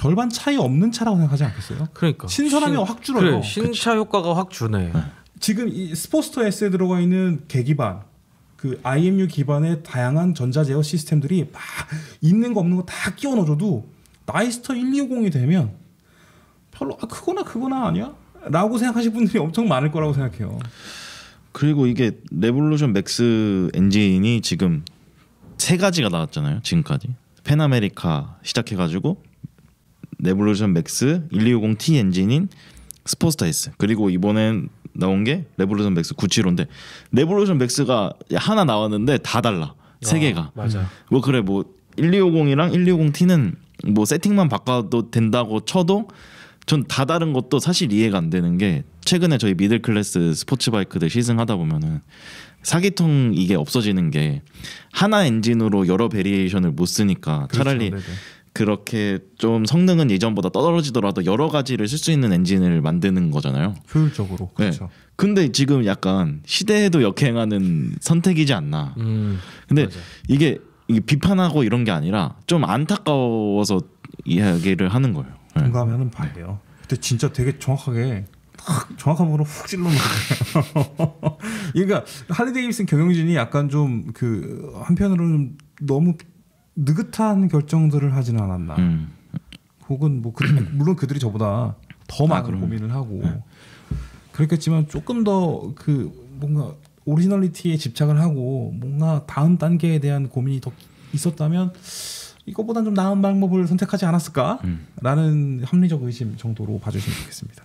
별반 차이 없는 차라고 생각하지 않겠어요? 그러니까 신선함이 확 줄어요. 그래, 신차 효과가 확 주네. 지금 이 스포스터 S에 들어가 있는 계기반, 그 IMU 기반의 다양한 전자 제어 시스템들이 막 있는 거 없는 거 다 끼워 넣어줘도 나이스터 1250이 되면 별로 그거나 아니야? 라고 생각하실 분들이 엄청 많을 거라고 생각해요. 그리고 이게 레볼루션 맥스 엔진이 지금 3가지가 나왔잖아요. 지금까지 펜아메리카 시작해가지고 레볼루션 맥스 1250T 엔진인 스포스터 S, 그리고 이번엔 나온 게 레볼루션 맥스 975인데 레볼루션 맥스가 하나 나왔는데 다 달라. 3개가. 맞아. 뭐 그래 뭐 1250이랑 1250T는 뭐 세팅만 바꿔도 된다고 쳐도 전 다 다른 것도 사실 이해가 안 되는 게, 최근에 저희 미들 클래스 스포츠 바이크들 시승하다 보면은 사기통 이게 없어지는 게 하나 엔진으로 여러 베리에이션을 못 쓰니까 차라리 그렇죠. 그렇게 좀 성능은 예전보다 떨어지더라도 여러 가지를 쓸 수 있는 엔진을 만드는 거잖아요. 효율적으로. 그렇죠. 네. 근데 지금 약간 시대에도 역행하는 선택이지 않나. 근데 맞아. 이게 비판하고 이런 게 아니라 좀 안타까워서 이야기를 하는 거예요. 네. 공감하는 바예요. 근데 진짜 되게 정확한 부분으로 훅 찔러놓은 거예요. 그러니까 할리 데이비슨 경영진이 약간 좀 그 한편으로는 너무 느긋한 결정들을 하지는 않았나. 혹은 뭐 물론 그들이 저보다 더 많은 고민을 하고 그랬겠지만 조금 더 그 뭔가 오리지널리티에 집착을 하고 뭔가 다음 단계에 대한 고민이 더 있었다면 이거보단 좀 나은 방법을 선택하지 않았을까라는 합리적 의심 정도로 봐주시면 좋겠습니다.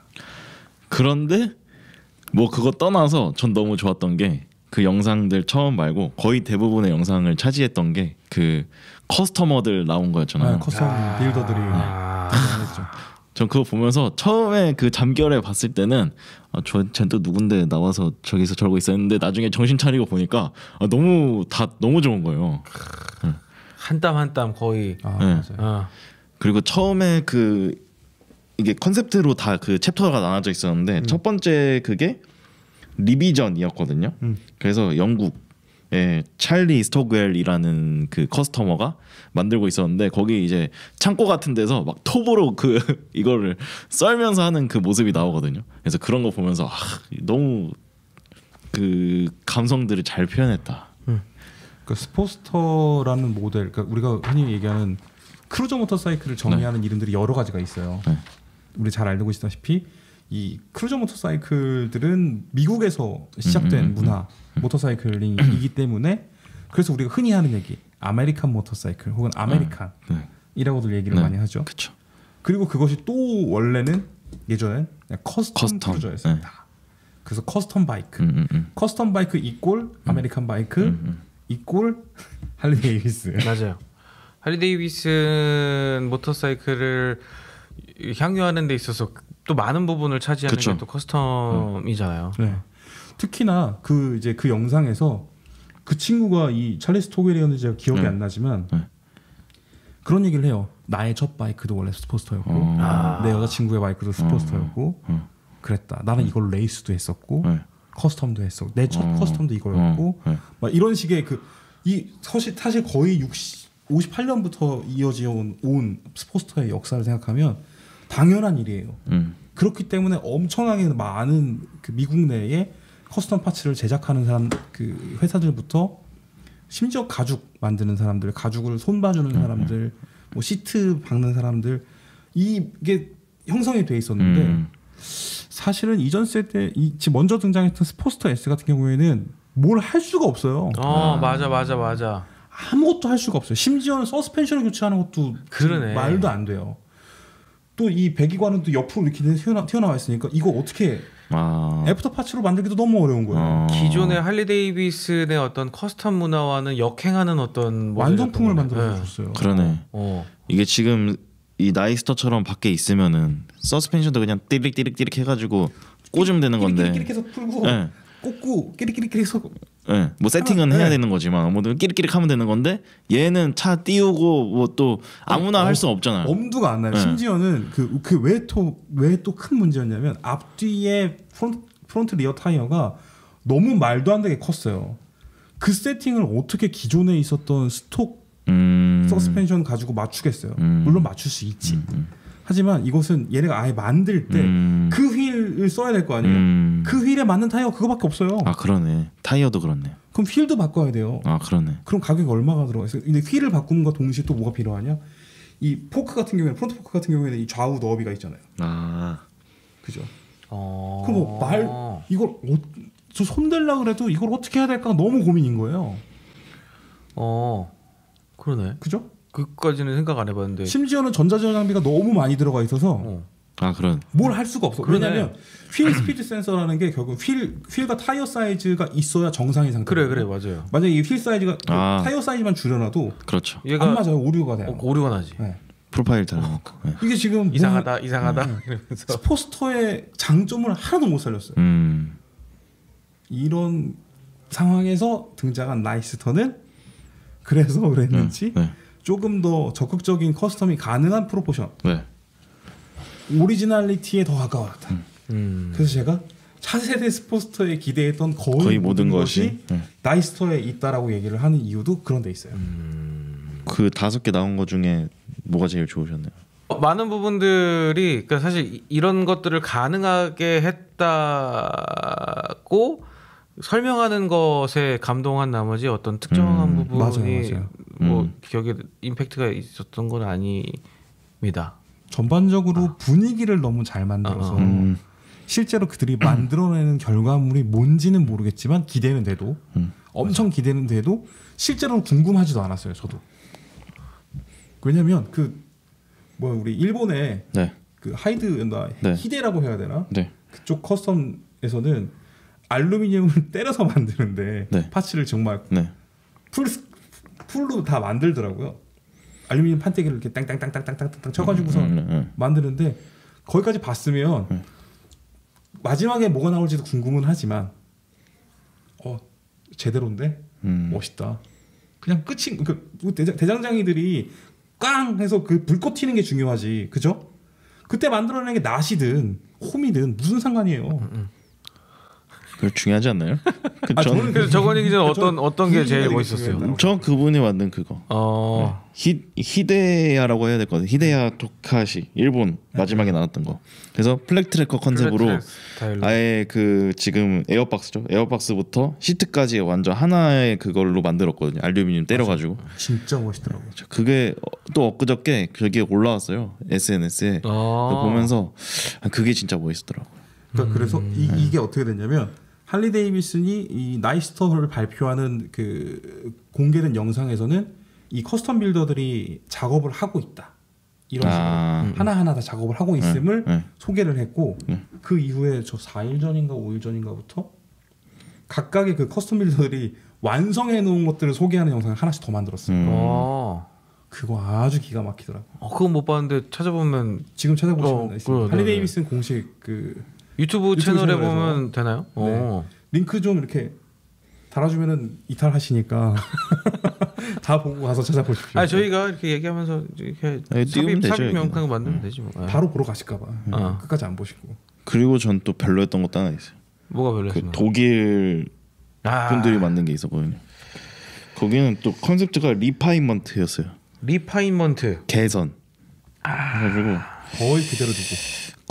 그런데 뭐 그거 떠나서 전 너무 좋았던 게 그 영상들 처음 말고 거의 대부분의 영상을 차지했던 게 그 커스터머들 나온 거였잖아요. 커스텀 빌더들이 대단했죠. 전 그거 보면서 처음에 그 잠결에 봤을 때는 쟤 또 누군데 나와서 저기서 저러고 있었는데 나중에 정신 차리고 보니까 너무 좋은 거예요. 한 땀 한 땀 거의. 네. 맞아요. 그리고 처음에 그 이게 컨셉트로 다 그 챕터가 나눠져 있었는데 첫 번째 그게 리비전이었거든요. 그래서 영국의 찰리 스토그웰이라는 그 커스터머가 만들고 있었는데 거기 이제 창고 같은 데서 막 톱으로 그 이거를 썰면서 하는 그 모습이 나오거든요. 그래서 그런 거 보면서 너무 그 감성들을 잘 표현했다. 그 스포스터라는 모델, 그러니까 우리가 흔히 얘기하는 크루저 모터사이클을 정의하는 이름들이 여러 가지가 있어요. 네. 우리 잘 알고 있다시피 이 크루저 모터사이클들은 미국에서 시작된 문화 모터사이클링이기 때문에 그래서 우리가 흔히 하는 얘기 아메리칸 모터사이클 혹은 아메리칸이라고들 얘기를 많이 하죠. 그쵸. 그리고 그것이 또 원래는 예전엔 커스텀 크루저였습니다. 네. 그래서 커스텀 바이크, 커스텀 바이크 이꼴 아메리칸 바이크 이꼴 할리 데이비스. 맞아요. 할리 데이비슨 모터사이클을 향유하는 데 있어서 또 많은 부분을 차지하는 그쵸. 게 또 커스텀이잖아요. 네. 특히나 그 영상에서 그 친구가 이 찰리스 토겔이었는지 제가 기억이 안 나지만 그런 얘기를 해요. 나의 첫 바이크도 원래 스포스터였고 내 여자친구의 바이크도 스포스터였고 그랬다. 나는 이걸로 레이스도 했었고 커스텀도 했었고 내 첫 커스텀도 이거였고 막 이런 식의 이 사실 거의 58년부터 이어져 온 스포스터의 역사를 생각하면 당연한 일이에요. 그렇기 때문에 엄청나게 많은 그 미국 내에 커스텀 파츠를 제작하는 사람 그 회사들부터 심지어 가죽 만드는 사람들, 가죽을 손봐주는 사람들, 뭐 시트 박는 사람들 이게 형성이 돼 있었는데 사실은 이전 세대 지금 먼저 등장했던 스포스터 S 같은 경우에는 뭘 할 수가 없어요. 맞아. 아무것도 할 수가 없어요. 심지어는 서스펜션을 교체하는 것도 그러네. 말도 안 돼요. 또 이 배기관은 또 옆으로 이렇게 튀어나와 있으니까 이거 어떻게 애프터 파츠로 만들기도 너무 어려운 거예요. 기존의 할리 데이비슨의 어떤 커스텀 문화와는 역행하는 어떤 완성품을 모델이었던 거네. 만들어 줬어요. 그러네. 어. 이게 지금 이 나이스터처럼 밖에 있으면은 서스펜션도 그냥 띠릭띠릭 해가지고 꽂으면 되는 건데. 끼리끼리 해서 풀고 네. 꽂고 끼리끼리 해서 네. 뭐 세팅은 해야 되는 거지만 뭐든 끼릭끼릭 하면 되는 건데 얘는 차 띄우고 뭐 또 아무나 할 수 없잖아요. 엄두가 안 나요. 네. 심지어는 그 왜 또 큰 문제였냐면 앞뒤에 프론트 리어 타이어가 너무 말도 안 되게 컸어요. 그 세팅을 어떻게 기존에 있었던 스톡 서스펜션 가지고 맞추겠어요. 물론 맞출 수 있지. 하지만 이것은 얘네가 아예 만들 때 그 휠을 써야 될 거 아니에요. 그 휠에 맞는 타이어가 그거밖에 없어요. 아 그러네. 타이어도 그렇네. 그럼 휠도 바꿔야 돼요. 아 그러네. 그럼 가격이 얼마가 들어가 있어요? 근데 휠을 바꾸는과 동시에 또 뭐가 필요하냐? 이 포크 같은 경우에는 프론트 포크 같은 경우에는 이 좌우 너비가 있잖아요. 아 그죠? 어. 그럼 이걸 저 손댈라 그래도 이걸 어떻게 해야 될까 너무 고민인 거예요. 그러네. 그죠? 그까지는 생각 안 해봤는데. 심지어는 전자전 장비가 너무 많이 들어가 있어서 아 그런. 뭘 할 수가 없어. 그러네. 왜냐면 휠 스피드 센서라는 게 결국 휠과 타이어 사이즈가 있어야 정상인 상태. 그래 맞아요. 만약에 이 휠 사이즈가 아. 타이어 사이즈만 줄여놔도 그렇죠. 얘가 안 맞아요. 오류가 돼요. 오류가 나지. 네. 프로파일 달라놓고. 네. 이게 지금 이상하다 이러면서. 스포스터의 장점을 하나도 못 살렸어요. 이런 상황에서 등장한 나이스터는 그래서 그랬는지 네. 조금 더 적극적인 커스텀이 가능한 프로포션, 네. 오리지널리티에 더 가까웠다. 그래서 제가 차세대 스포스터에 기대했던 거의 모든 것이 네. 나이스터에 있다라고 얘기를 하는 이유도 그런 데 있어요. 그 5개 나온 거 중에 뭐가 제일 좋으셨나요? 많은 부분들이 그러니까 사실 이런 것들을 가능하게 했다고 설명하는 것에 감동한 나머지 어떤 특정한 부분이 맞아요. 뭐 기억에 임팩트가 있었던 건 아닙니다. 전반적으로 분위기를 너무 잘 만들어서 실제로 그들이 만들어내는 결과물이 뭔지는 모르겠지만 기대는 돼도 엄청 기대는 돼도 실제로는 궁금하지도 않았어요. 저도. 왜냐면 우리 일본의 네. 그 하이드나 네. 히데라고 해야 되나? 네. 그쪽 커스텀에서는 알루미늄을 때려서 만드는데 네. 파츠를 정말 네. 풀로 다 만들더라고요. 알루미늄 판때기를 이렇게 땅땅땅땅땅땅 쳐가지고서 만드는데 거기까지 봤으면 마지막에 뭐가 나올지도 궁금은 하지만 제대로인데 멋있다. 그냥 끝이 대장장이들이 꽝 해서 그 불꽃 튀는 게 중요하지, 그죠? 그때 만들어낸 게 낫이든 홈이든 무슨 상관이에요. 그 중요하지 않나요? 저는 그래서 저건 기자는 어떤 게 제일 멋있었어요? 저 그분이 만든 그거. 히데야라고 해야 될 것 같아요. 히데야 토카시 일본 마지막에 나왔던 거. 그래서 플렉 트래커 컨셉으로 아예 그 지금 에어박스죠. 에어박스부터 시트까지 완전 하나의 그걸로 만들었거든요. 알루미늄 때려가지고. 진짜 멋있더라고요. 그게 또 엊그저께 저기에 올라왔어요. SNS에. 보면서 그게 진짜 멋있더라고요. 그러니까 그래서 이게 어떻게 됐냐면 할리 데이비슨이 이 나이스터를 발표하는 그 공개된 영상에서는 이 커스텀 빌더들이 작업을 하고 있다. 이런 식으로 하나하나 다 작업을 하고 있음을 소개를 했고 그 이후에 저 4일 전인가 5일 전인가부터 각각의 그 커스텀 빌더들이 완성해 놓은 것들을 소개하는 영상을 하나씩 더 만들었어요. 그거 아주 기가 막히더라고요. 그건 못 봤는데 찾아보면 지금 찾아보시면 있습니다. 할리 네. 데이비슨 공식 그 유튜브 채널에 채널에서. 보면 되나요? 네. 링크 좀 이렇게 달아주면은 이탈하시니까 다 보고 가서 찾아보십시오. 저희가 이렇게 얘기하면서 이렇게 띄우면 되죠, 삽입 여기는. 영상 만들면 되지 뭐. 바로 보러 가실까봐 끝까지 안 보시고. 그리고 전 또 별로였던 것도 하나 있어요. 뭐가 그 별로였나요? 독일 분들이 만든 게 있었거든요. 거기는 또 컨셉트가 리파인먼트였어요. 리파인먼트. 개선. 그래가지고 거의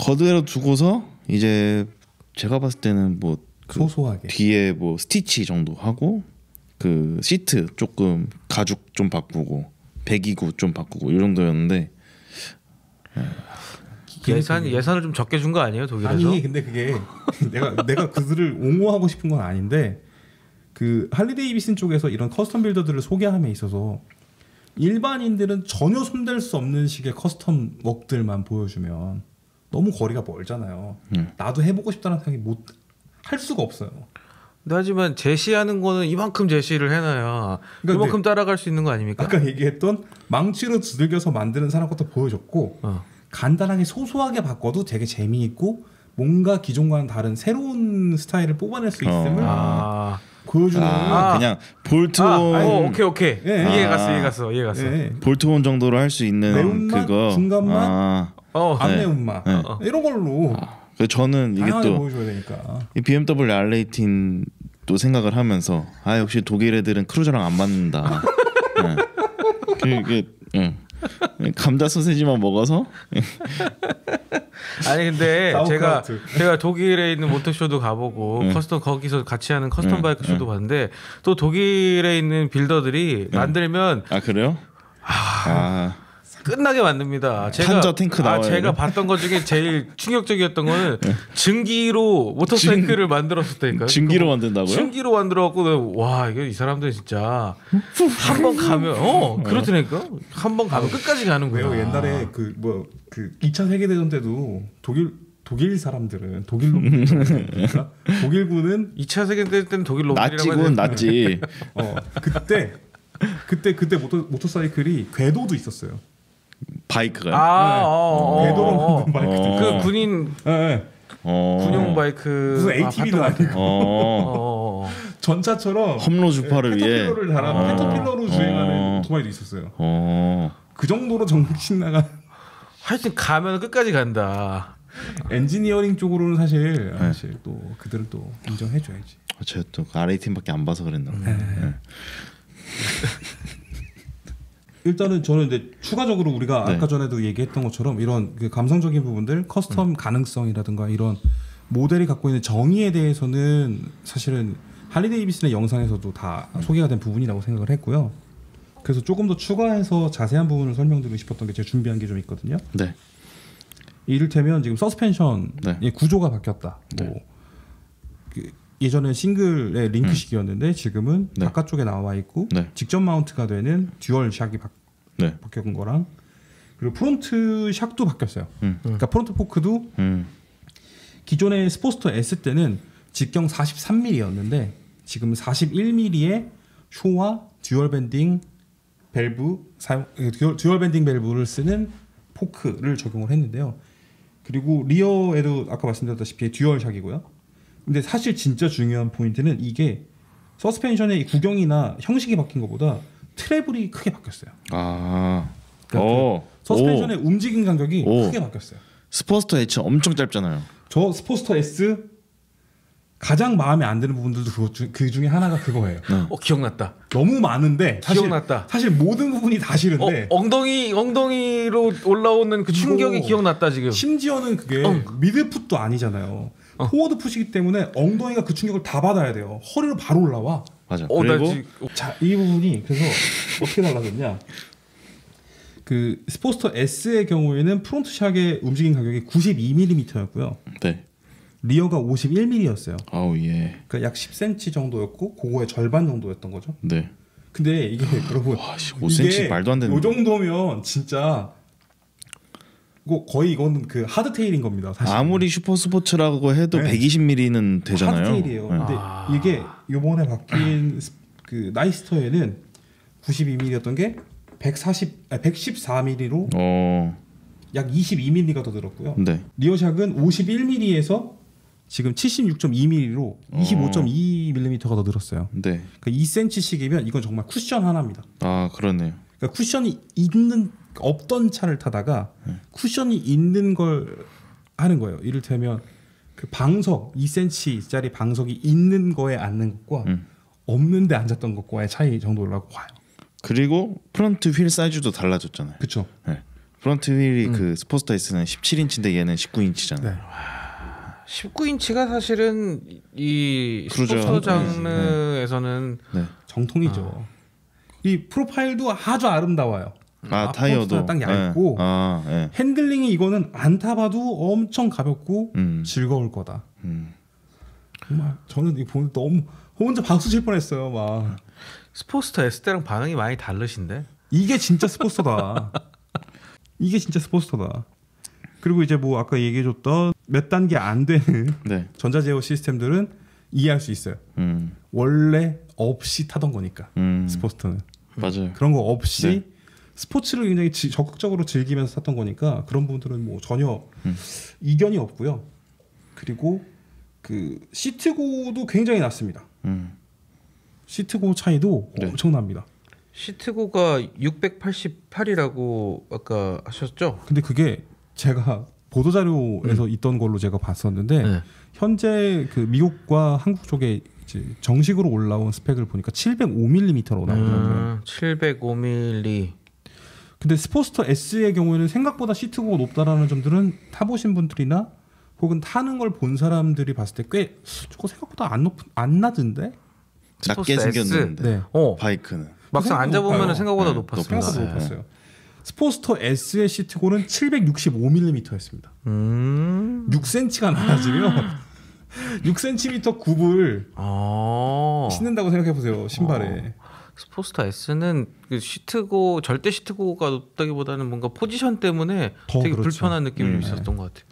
그대로 두고서 이제 제가 봤을 때는 뭐 소소하게 뒤에 뭐 스티치 정도 하고 그 시트 조금 가죽 좀 바꾸고 배기구 좀 바꾸고 이 정도였는데 예산을 좀 적게 준 거 아니에요 독일에서? 아니 근데 그게 내가 그들을 옹호하고 싶은 건 아닌데 그 할리 데이비슨 쪽에서 이런 커스텀 빌더들을 소개함에 있어서 일반인들은 전혀 손댈 수 없는 식의 커스텀 웍들만 보여주면 너무 거리가 멀잖아요. 나도 해보고 싶다는 생각이 할 수가 없어요. 근데 하지만 제시하는 거는 이만큼 제시를 해놔야 그러니까 이만큼 따라갈 수 있는 거 아닙니까? 아까 얘기했던 망치로 두들겨서 만드는 사람 것도 보여줬고 간단하게 소소하게 바꿔도 되게 재미있고 뭔가 기존과는 다른 새로운 스타일을 뽑아낼 수 있음을 보여주는 그냥 볼트온 오케이 예. 이해 갔어 예. 볼트온 정도로 할 수 있는 매운맛, 그거 중간맛, 안 네. 매운맛 네. 이런 걸로 그래서 저는 이게 다양하게 또 보여줘야 되니까. 이 BMW R18 또 생각을 하면서 역시 독일 애들은 크루저랑 안 맞는다. 네. 이게 감자 소세지만 먹어서 아니 근데 사우크라우트. 제가 독일에 있는 모터쇼도 가보고 커스텀 거기서 같이 하는 커스텀 바이크 쇼도 봤는데 또 독일에 있는 빌더들이 만들면 아 그래요? 끝나게 만듭니다. 판저 탱크 나와요. 제가 봤던 것 중에 제일 충격적이었던 거는 증기로 모터사이클을 만들었었다니까요. 증기로 만든다고요? 증기로 만들어갖고 와 이거 이 사람들 진짜 한 번 가면 그렇다니까 한 번 가면 끝까지 가는 거예요. 왜요? 옛날에 그 2차 세계대전 때도 독일 사람들은 독일 놈들이니까 독일군은 2차 세계대전 때는 독일 놈들이라고 낫지군 낫지. 그때 모터사이클이 궤도도 있었어요. 바이크가요? 궤도로 만든 바이크들. 그 군인 네. 군용 바이크 무슨 ATV도 아니고 전차처럼 험로 주파를 위해 페터필러를 달아 페터필러로 주행하는 오토바이도 있었어요. 그 정도로 정신 나간. 하여튼 가면 끝까지 간다. 엔지니어링 쪽으로는 사실 또 그들을 또 인정해줘야지. 제가 또 RA 팀밖에 안 봐서 그랬나. 일단은 저는 이제 추가적으로 우리가 아까 전에도 얘기했던 것처럼 이런 그 감성적인 부분들, 커스텀 가능성이라든가 이런 모델이 갖고 있는 정의에 대해서는 사실은 할리 데이비슨의 영상에서도 다 소개가 된 부분이라고 생각을 했고요. 그래서 조금 더 추가해서 자세한 부분을 설명드리고 싶었던 게 제가 준비한 게 좀 있거든요. 네. 이를테면 지금 서스펜션의 구조가 바뀌었다. 그 예전에 싱글의 링크식이었는데 지금은 바깥쪽에 나와 있고 직접 마운트가 되는 듀얼 샥이 바뀐 거랑 그리고 프론트 샥도 바뀌었어요. 그러니까 프론트 포크도 기존의 스포스터 S 때는 직경 43mm였는데 지금 41mm의 쇼와 듀얼 밴딩 밸브를 쓰는 포크를 적용을 했는데요. 그리고 리어에도 아까 말씀드렸다시피 듀얼 샥이고요. 근데 사실 진짜 중요한 포인트는 이게 서스펜션의 구경이나 형식이 바뀐 것보다 트래블이 크게 바뀌었어요. 그러니까 그 서스펜션의 움직임 간격이 크게 바뀌었어요. 스포스터 H 엄청 짧잖아요. 저 스포스터 S 가장 마음에 안 드는 부분들도 그 중에 하나가 그거예요. 기억났다. 너무 많은데 사실 모든 부분이 다 싫은데 엉덩이로 올라오는 그 충격이 기억났다 지금. 심지어는 그게 미드풋도 아니잖아요. 포워드 풋이기 때문에 엉덩이가 그 충격을 다 받아야 돼요. 허리로 바로 올라와. 맞아. 그리고 자, 이 부분이 그래서 어떻게 달라졌냐? 그 스포스터 S의 경우에는 프론트 샥의 움직임 가격이 92mm였고요. 네. 리어가 51mm였어요. 아우 예. 그러니까 약 10cm 정도였고 그거의 절반 정도였던 거죠. 네. 근데 이게 여러분 5cm 말도 안 되는. 이 정도면 진짜 이건 그 하드테일인 겁니다. 사실. 아무리 슈퍼 스포츠라고 해도 120mm는 되잖아요. 하드테일이에요. 근데 이게 이번에 바뀐 그 나이스터에는 92mm였던 게 114mm로 약 22mm가 더 늘었고요. 리어샥은 51mm에서 지금 76.2mm로 25.2mm가 더 늘었어요. 그러니까 2cm씩이면 이건 정말 쿠션 하나입니다. 그러네요. 그러니까 쿠션이 없던 차를 타다가 쿠션이 있는 걸 하는 거예요. 이를테면 그 방석 2cm짜리 방석이 있는 거에 앉는 것과 없는데 앉았던 것과의 차이 정도라고 봐요. 그리고 프론트 휠 사이즈도 달라졌잖아요. 그렇죠. 프론트 휠이 그 스포스터 S는 17인치인데 얘는 19인치잖아요. 19인치가 사실은 이 스포츠 장르에서는 정통이죠. 이 프로파일도 아주 아름다워요. 타이어도 딱 얇고 핸들링이 이거는 안 타봐도 엄청 가볍고 즐거울 거다. 정말 저는 이거 보면 너무 혼자 박수 칠 뻔했어요. 막 스포스터 S 때랑 반응이 많이 다르신데 이게 진짜 스포스터다. 이게 진짜 스포스터다. 그리고 이제 뭐 아까 얘기해줬던 몇 단계 안 되는 전자제어 시스템들은 이해할 수 있어요. 원래 없이 타던 거니까 스포스터는 맞아요. 그런 거 없이 스포츠를 굉장히 적극적으로 즐기면서 탔던 거니까 그런 부분들은 뭐 전혀 이견이 없고요. 그리고 그 시트고도 굉장히 낮습니다. 시트고 차이도 엄청납니다. 시트고가 688이라고 아까 하셨죠? 근데 그게 제가 보도자료에서 있던 걸로 제가 봤었는데 현재 그 미국과 한국 쪽에 이제 정식으로 올라온 스펙을 보니까 705mm로 나오더라고요. 705mm. 근데 스포스터 S의 경우에는 생각보다 시트고가 높다라는 점들은 타보신 분들이나 혹은 타는 걸 본 사람들이 봤을 때 꽤 저거 생각보다 안 낮은데? 낮게 스포츠 S. 생겼는데 네. 바이크는 막상 앉아보면 높아요. 생각보다 네, 높았습니다. 생각보다 네. 높았어요. 스포스터 S의 시트고는 765mm였습니다. 6cm가 낮아지면 6cm 굽을 신는다고 생각해 보세요. 신발에. 스포스터 S는 그 시트고 절대 시트고가 높다기보다는 뭔가 포지션 때문에 더 되게 그렇죠. 불편한 느낌이 좀 있었던 것 같아요.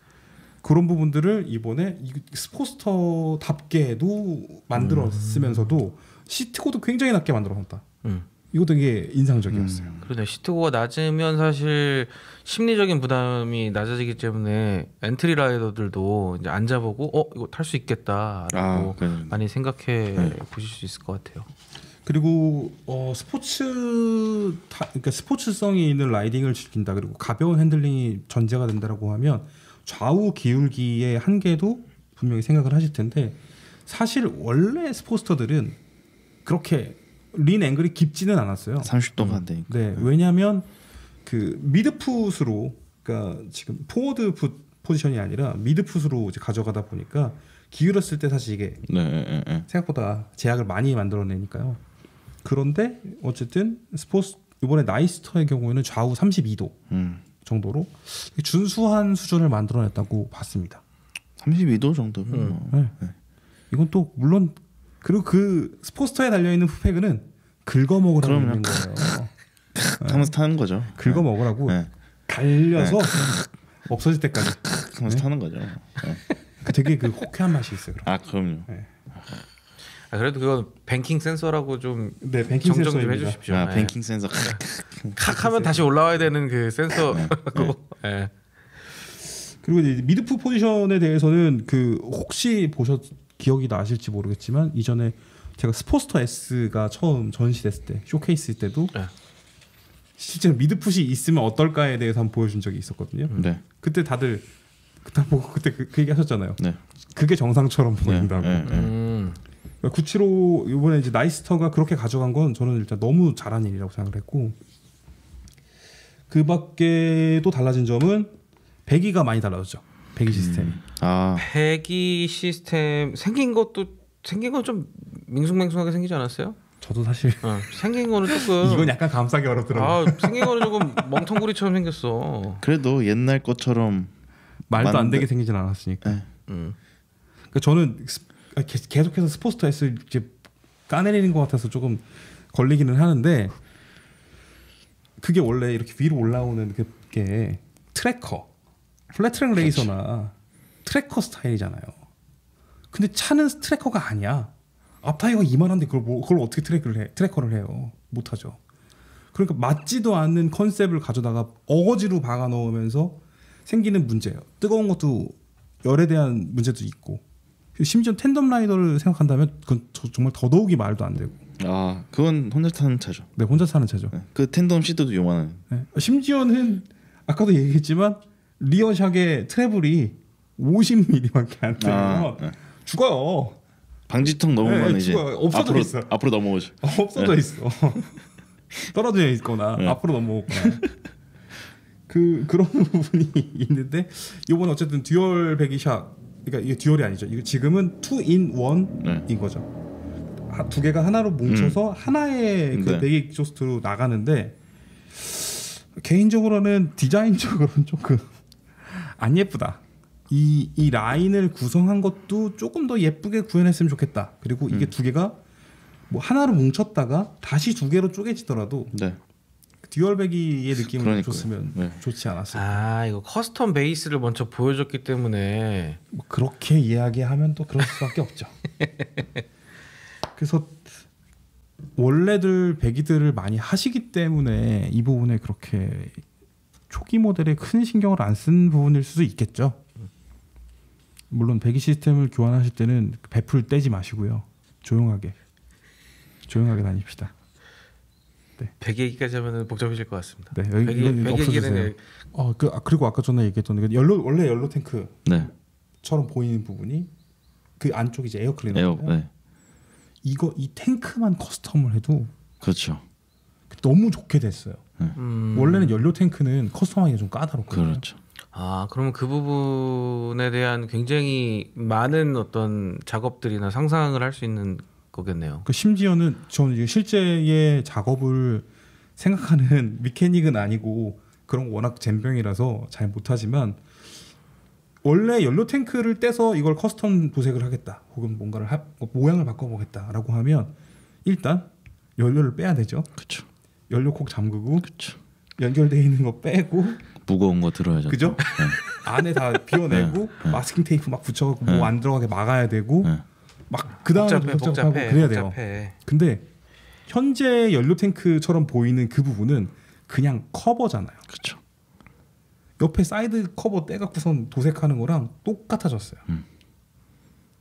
그런 부분들을 이번에 스포스터답게도 만들었으면서도 시트고도 굉장히 낮게 만들어놨다. 이거 되게 인상적이었어요. 그러네. 시트고가 낮으면 사실 심리적인 부담이 낮아지기 때문에 엔트리 라이더들도 이제 앉아보고 이거 탈 수 있겠다라고 많이 생각해 보실 수 있을 것 같아요. 그리고 그러니까 스포츠성이 있는 라이딩을 즐긴다. 그리고 가벼운 핸들링이 전제가 된다라고 하면 좌우 기울기의 한계도 분명히 생각을 하실 텐데 사실 원래 스포츠터들은 그렇게 린 앵글이 깊지는 않았어요. 30도가 안 되니까. 네, 왜냐하면 그 미드풋으로 그러니까 지금 포워드 풋 포지션이 아니라 미드풋으로 이제 가져가다 보니까 기울였을 때 사실 이게 생각보다 제약을 많이 만들어내니까요. 그런데 어쨌든 이번에 나이스터의 경우에는 좌우 32도 정도로 준수한 수준을 만들어냈다고 봤습니다. 32도 정도면 네. 이건 또 물론 그리고 그 스포스터에 달려있는 푸페그는 긁어먹으라고 있는 거예요. 하면서 타는 거죠. 긁어먹으라고 갈려서 없어질 때까지 하면서 타는 거죠. 되게 그 호쾌한 맛이 있어요. 그럼요. 네. 그래도 그건 뱅킹 센서라고 좀 뱅킹 정정 좀 센서입니다. 해주십시오. 뱅킹 센서 칵 하면 다시 올라와야 되는 그 센서고. 네. 그리고 이제 미드풋 포지션에 대해서는 그 혹시 기억이 나실지 모르겠지만 이전에 제가 스포스터 S가 처음 전시됐을 때 쇼케이스 때도 실제로 미드풋이 있으면 어떨까에 대해서 한번 보여준 적이 있었거든요. 그때 다들 보고 그때 그 얘기 하셨잖아요. 그게 정상처럼 보인다고. 975 이번에 이제 나이스터가 그렇게 가져간 건 저는 일단 너무 잘한 일이라고 생각을 했고 그 밖에도 달라진 점은 배기가 많이 달라졌죠. 배기 시스템이. 배기 시스템 생긴 건 좀 밍숭맹숭하게 생기지 않았어요? 저도 사실 생긴 거는 조금 이건 약간 감싸기 어렵더라고요. 생긴 거는 조금 멍텅구리처럼 생겼어. 그래도 옛날 것처럼 말도 안 되게 생기진 않았으니까. 그러니까 저는 계속해서 스포스터 S 이제 까내리는 것 같아서 조금 걸리기는 하는데 그게 원래 이렇게 위로 올라오는 그게 트래커, 플랫트랙 레이서나 트래커 스타일이잖아요. 근데 차는 트래커가 아니야. 앞타이어가 이만한데 그걸 어떻게 트래커를 해요? 못하죠. 그러니까 맞지도 않는 컨셉을 가져다가 어거지로 박아 넣으면서 생기는 문제예요. 뜨거운 것도 열에 대한 문제도 있고 심지어 텐덤 라이더를 생각한다면 그건 정말 더더욱이 말도 안 되고. 그건 혼자 타는 차죠. 네, 혼자 타는 차죠. 그 텐덤 시트도 요만한. 심지어는 아까도 얘기했지만 리어샥의 트래블이 50mm밖에 안 돼요. 죽어요. 방지턱 넘으면 이제 없어져 있어. 앞으로 넘어오죠. 없어져 있어. 떨어져 있거나 앞으로 넘어오거나. 그런 부분이 있는데 이번에 어쨌든 듀얼 배기샥, 그러니까 이게 듀얼이 아니죠. 이거 지금은 2-in-1인 거죠. 두 개가 하나로 뭉쳐서 하나의 그 배기 익조스트로 나가는데 개인적으로는 디자인적으로는 조금 안 예쁘다. 이 라인을 구성한 것도 조금 더 예쁘게 구현했으면 좋겠다. 그리고 이게 두 개가 뭐 하나로 뭉쳤다가 다시 두 개로 쪼개지더라도 듀얼 배기의 느낌을 줬으면 좋지 않았을까. 이거 커스텀 베이스를 먼저 보여줬기 때문에 뭐 그렇게 이야기하면 또 그럴 수밖에 없죠. 그래서 원래들 배기들을 많이 하시기 때문에 이 부분에 그렇게 초기 모델에 큰 신경을 안 쓴 부분일 수도 있겠죠. 물론 배기 시스템을 교환하실 때는 배풀 떼지 마시고요. 조용하게 다닙시다. 배기 얘기까지 하면 복잡해질 것 같습니다. 네, 여기 없어주세요. 그리고 아까 전에 얘기했던 원래 열로 탱크처럼 보이는 부분이 그 안쪽이 이제 에어 클리너예요. 이 탱크만 커스텀을 해도 그렇죠. 너무 좋게 됐어요. 음. 원래는 연료 탱크는 커스텀하기가 좀 까다롭거든요. 그렇죠. 아, 그러면 그 부분에 대한 굉장히 많은 어떤 작업들이나 상상을 할 수 있는 거겠네요. 그 심지어는 저는 이제 실제의 작업을 생각하는 미케닉은 아니고 그런 거 워낙 젬병이라서 잘 못하지만 원래 연료 탱크를 떼서 이걸 커스텀 도색을 하겠다 혹은 뭔가를 모양을 바꿔보겠다라고 하면 일단 연료를 빼야 되죠. 그렇죠. 연료 콕 잠그고 그렇죠. 연결되어 있는 거 빼고 무거운 거 들어야죠. 그죠? 네. 안에 다 비워내고 마스킹 테이프 막 붙여갖고 네. 뭐 안 들어가게 막아야 되고 네. 막 그 다음에 복잡하고 그래야 돼요. 복잡해. 근데 현재 연료 탱크처럼 보이는 그 부분은 그냥 커버잖아요. 그렇죠. 옆에 사이드 커버 떼갖고선 도색하는 거랑 똑같아졌어요.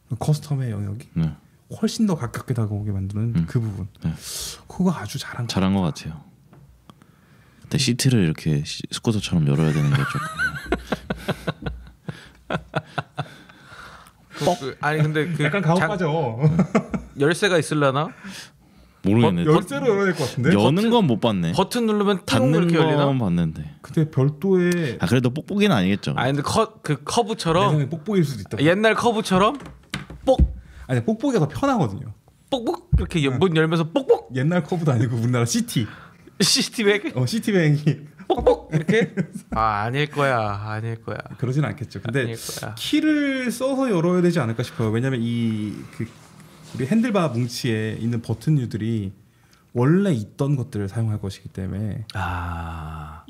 커스텀의 영역이 네. 훨씬 더 가깝게 다가오게 만드는 그 부분. 네. 그거 아주 잘한 거. 잘한 것 같아요. 근데 시트를 이렇게 스쿠터처럼 열어야 되는 게 조금 아니 근데 그 약간 가혹하죠. 열쇠가 있을라나? 모르겠네. 열쇠로 열어야 될 것 같은데. 여는 건 못 봤네. 버튼 누르면 띵 닫는 이렇게 열리나? 건 봤는데. 근데 별도의 아 그래도 뽁뽁이는 아니겠죠. 아니 근데 그 커브처럼 내성의 뽁뽁일 수도 있다. 옛날 커브처럼 뽁 아니 뽁뽁이가 더 편하거든요. 뽁뽁 이렇게 문 열면서 뽁뽁 옛날 커브도 아니고 우리나라 시티. 시티백 시티뱅이 뽁뽁 이렇게 아닐 거야. 그러진 않겠죠. 근데 아닐 거야. 키를 써서 열어야 되지 않을까 싶어요. 왜냐면 우리 핸들바 뭉치에 있는 버튼류들이 원래 있던 것들을 사용할 것이기 때문에 아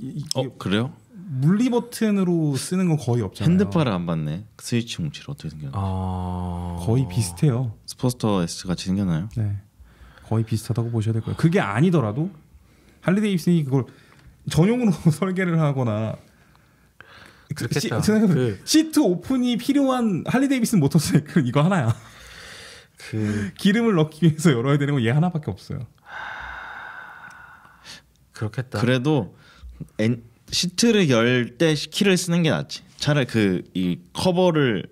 그래요? 물리 버튼으로 쓰는 건 거의 없잖아요. 핸드바를 안 봤네. 스위치 뭉치를 어떻게 생겼나? 거의 비슷해요. 스포스터 S 같이 생겼나요? 네, 거의 비슷하다고 보셔야 될 거예요. 그게 아니더라도 할리데이비슨이 그걸 전용으로 설계를 하거나 그렇겠다. 시트 오픈이 필요한 할리데이비슨 모터사이클은 이거 하나야. 기름을 넣기 위해서 열어야 되는 건 얘 하나밖에 없어요. 그렇겠다. 그래도 시트를 열 때 키를 쓰는 게 낫지. 차라리 이 커버를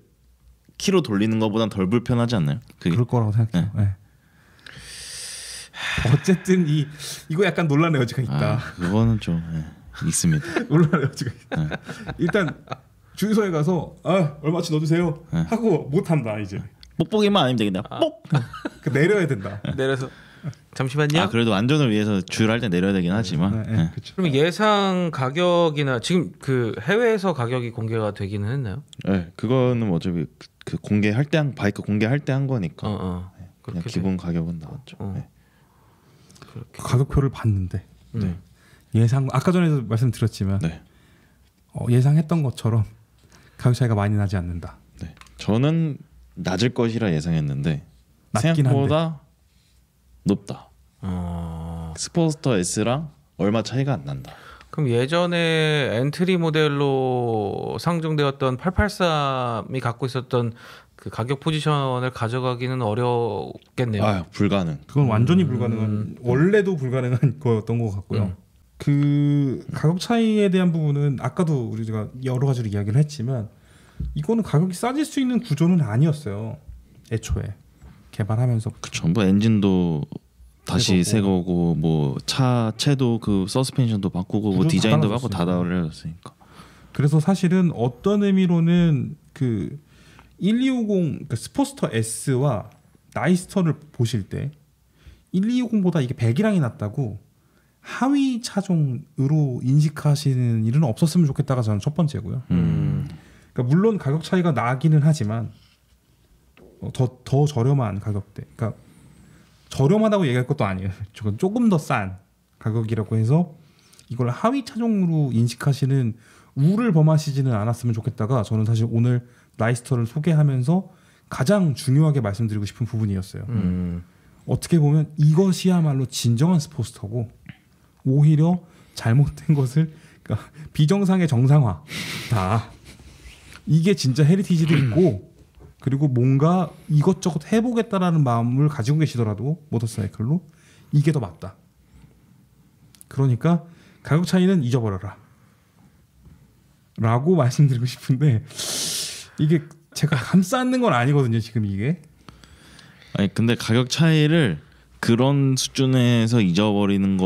키로 돌리는 것보단 덜 불편하지 않나요? 그게? 그럴 거라고 생각해요. 네. 어쨌든 이거 약간 논란의 여지가 있다. 그거는 좀 있습니다. 논란의 여지가 있다. 일단 주유소에 가서 얼마치 넣어주세요 하고 못 한다 이제. 뽁뽁이만 아니면 되겠다. 뽁. 내려야 된다. 내려서 잠시만요. 그래도 안전을 위해서 주유를 할 때 내려야 되긴 하지만. 네. 그렇죠. 그럼 예상 가격이나 지금 그 해외에서 가격이 공개가 되기는 했나요? 네, 그거는 어차피 그 공개할 때 바이크 공개할 때 한 거니까. 그냥 기본 가격은 나왔죠. 네. 가격표를 봤는데 예상 아까 전에도 말씀드렸지만 네. 예상했던 것처럼 가격 차이가 많이 나지 않는다. 네. 저는 낮을 것이라 예상했는데 낮긴 생각보다 높다. 스포스터 S랑 얼마 차이가 안 난다. 그럼 예전에 엔트리 모델로 상중되었던 883이 갖고 있었던 그 가격 포지션을 가져가기는 어렵겠네요. 불가능. 그건 완전히 불가능한 원래도 불가능한 거였던 것 같고요. 그 가격 차이에 대한 부분은 아까도 우리가 여러 가지로 이야기를 했지만 이거는 가격이 싸질 수 있는 구조는 아니었어요. 애초에 개발하면서. 그쵸. 뭐 엔진도 다시 새 거고 뭐 차체도 그 서스펜션도 바꾸고 뭐 디자인도 바꾸고 다 달라졌으니까. 그래서 사실은 어떤 의미로는 그 1250 그 스포스터 S와 나이스터를 보실 때 1250보다 이게 배기량이 낮다고 하위 차종으로 인식하시는 일은 없었으면 좋겠다가 저는 첫 번째고요. 그러니까 물론 가격 차이가 나기는 하지만 더 저렴한 가격대. 그러니까 저렴하다고 얘기할 것도 아니에요. 조금 더 싼 가격이라고 해서 이걸 하위 차종으로 인식하시는 우를 범하시지는 않았으면 좋겠다가 저는 사실 오늘 나이스터를 소개하면서 가장 중요하게 말씀드리고 싶은 부분이었어요. 어떻게 보면 이것이야말로 진정한 스포스터고 오히려 잘못된 것을 그러니까 비정상의 정상화다. 이게 진짜 헤리티지도 있고 그리고 뭔가 이것저것 해보겠다라는 마음을 가지고 계시더라도 모터사이클로 이게 더 맞다. 그러니까 가격 차이는 잊어버려라 라고 말씀드리고 싶은데 이게 제가 감싸는 건 아니거든요 지금 이게. 아니 근데 가격 차이를 그런 수준에서 잊어버리는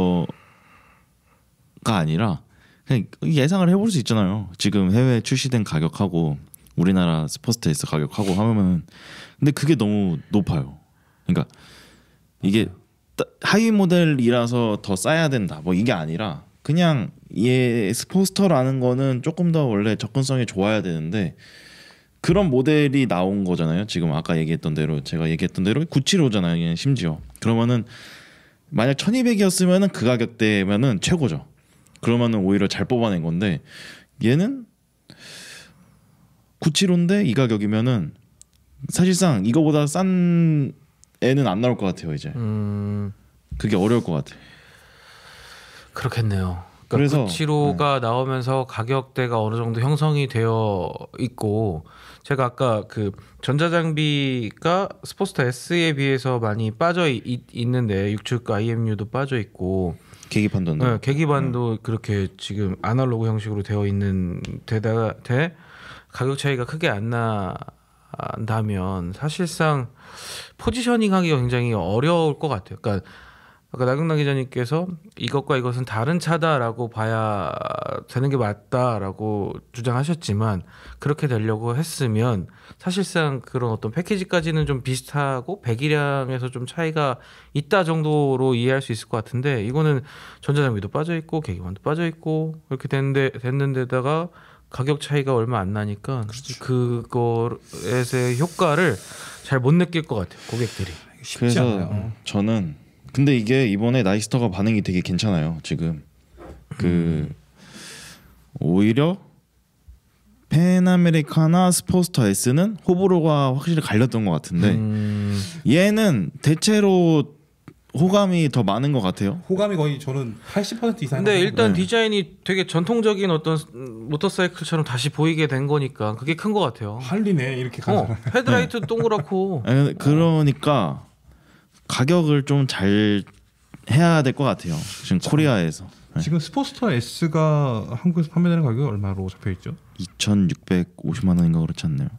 아니라 그냥 예상을 해볼 수 있잖아요. 지금 해외 출시된 가격하고 우리나라 스포츠터 S 가격하고 하면은 근데 그게 너무 높아요. 그러니까 이게 하위 모델이라서 더 싸야 된다 뭐 이게 아니라 그냥 얘 스포츠터라는 거는 조금 더 원래 접근성이 좋아야 되는데 그런 모델이 나온 거잖아요. 지금 아까 얘기했던 대로 제가 얘기했던 대로 975잖아요. 얘는 심지어 그러면은 만약 1200이었으면은 그 가격대면은 최고죠. 그러면은 오히려 잘 뽑아낸 건데 얘는 975인데 이 가격이면은 사실상 이거보다 싼 애는 안 나올 것 같아요. 이제 그게 어려울 것 같아. 그렇겠네요. 그래서 975가 나오면서 가격대가 어느 정도 형성이 되어 있고 제가 아까 그 전자장비가 스포츠터 S에 비해서 많이 빠져 있는데 육축과 IMU도 빠져 있고 계기판도 네, 계기판도 그렇게 지금 아날로그 형식으로 되어 있는 데다가 가격 차이가 크게 안 난다면 사실상 포지셔닝하기가 굉장히 어려울 것 같아요. 그러니까 아까 나경남 기자님께서 이것과 이것은 다른 차다라고 봐야 되는 게 맞다라고 주장하셨지만 그렇게 되려고 했으면 사실상 그런 어떤 패키지까지는 좀 비슷하고 배기량에서 좀 차이가 있다 정도로 이해할 수 있을 것 같은데 이거는 전자장비도 빠져 있고 계기판도 빠져 있고 이렇게 됐는데다가 가격 차이가 얼마 안 나니까 그거에서의 효과를 잘 못 느낄 것 같아요 고객들이. 쉽지 않아요. 저는 근데 이게 이번에 나이스터가 반응이 되게 괜찮아요. 지금 오히려 팬아메리카나 스포츠터 S는 호불호가 확실히 갈렸던 것 같은데 얘는 대체로 호감이 더 많은 것 같아요. 호감이 거의 저는 80% 이상. 근데 일단 디자인이 되게 전통적인 어떤 모터사이클처럼 다시 보이게 된 거니까 그게 큰 것 같아요. 할리네 이렇게 가잖아요. 헤드라이트 동그랗고. 그러니까 가격을 좀 잘 해야 될 것 같아요. 지금 코리아에서. 지금 스포츠터 S가 한국에서 판매되는 가격이 얼마로 잡혀 있죠? 2,650만 원인가 그렇지 않나요?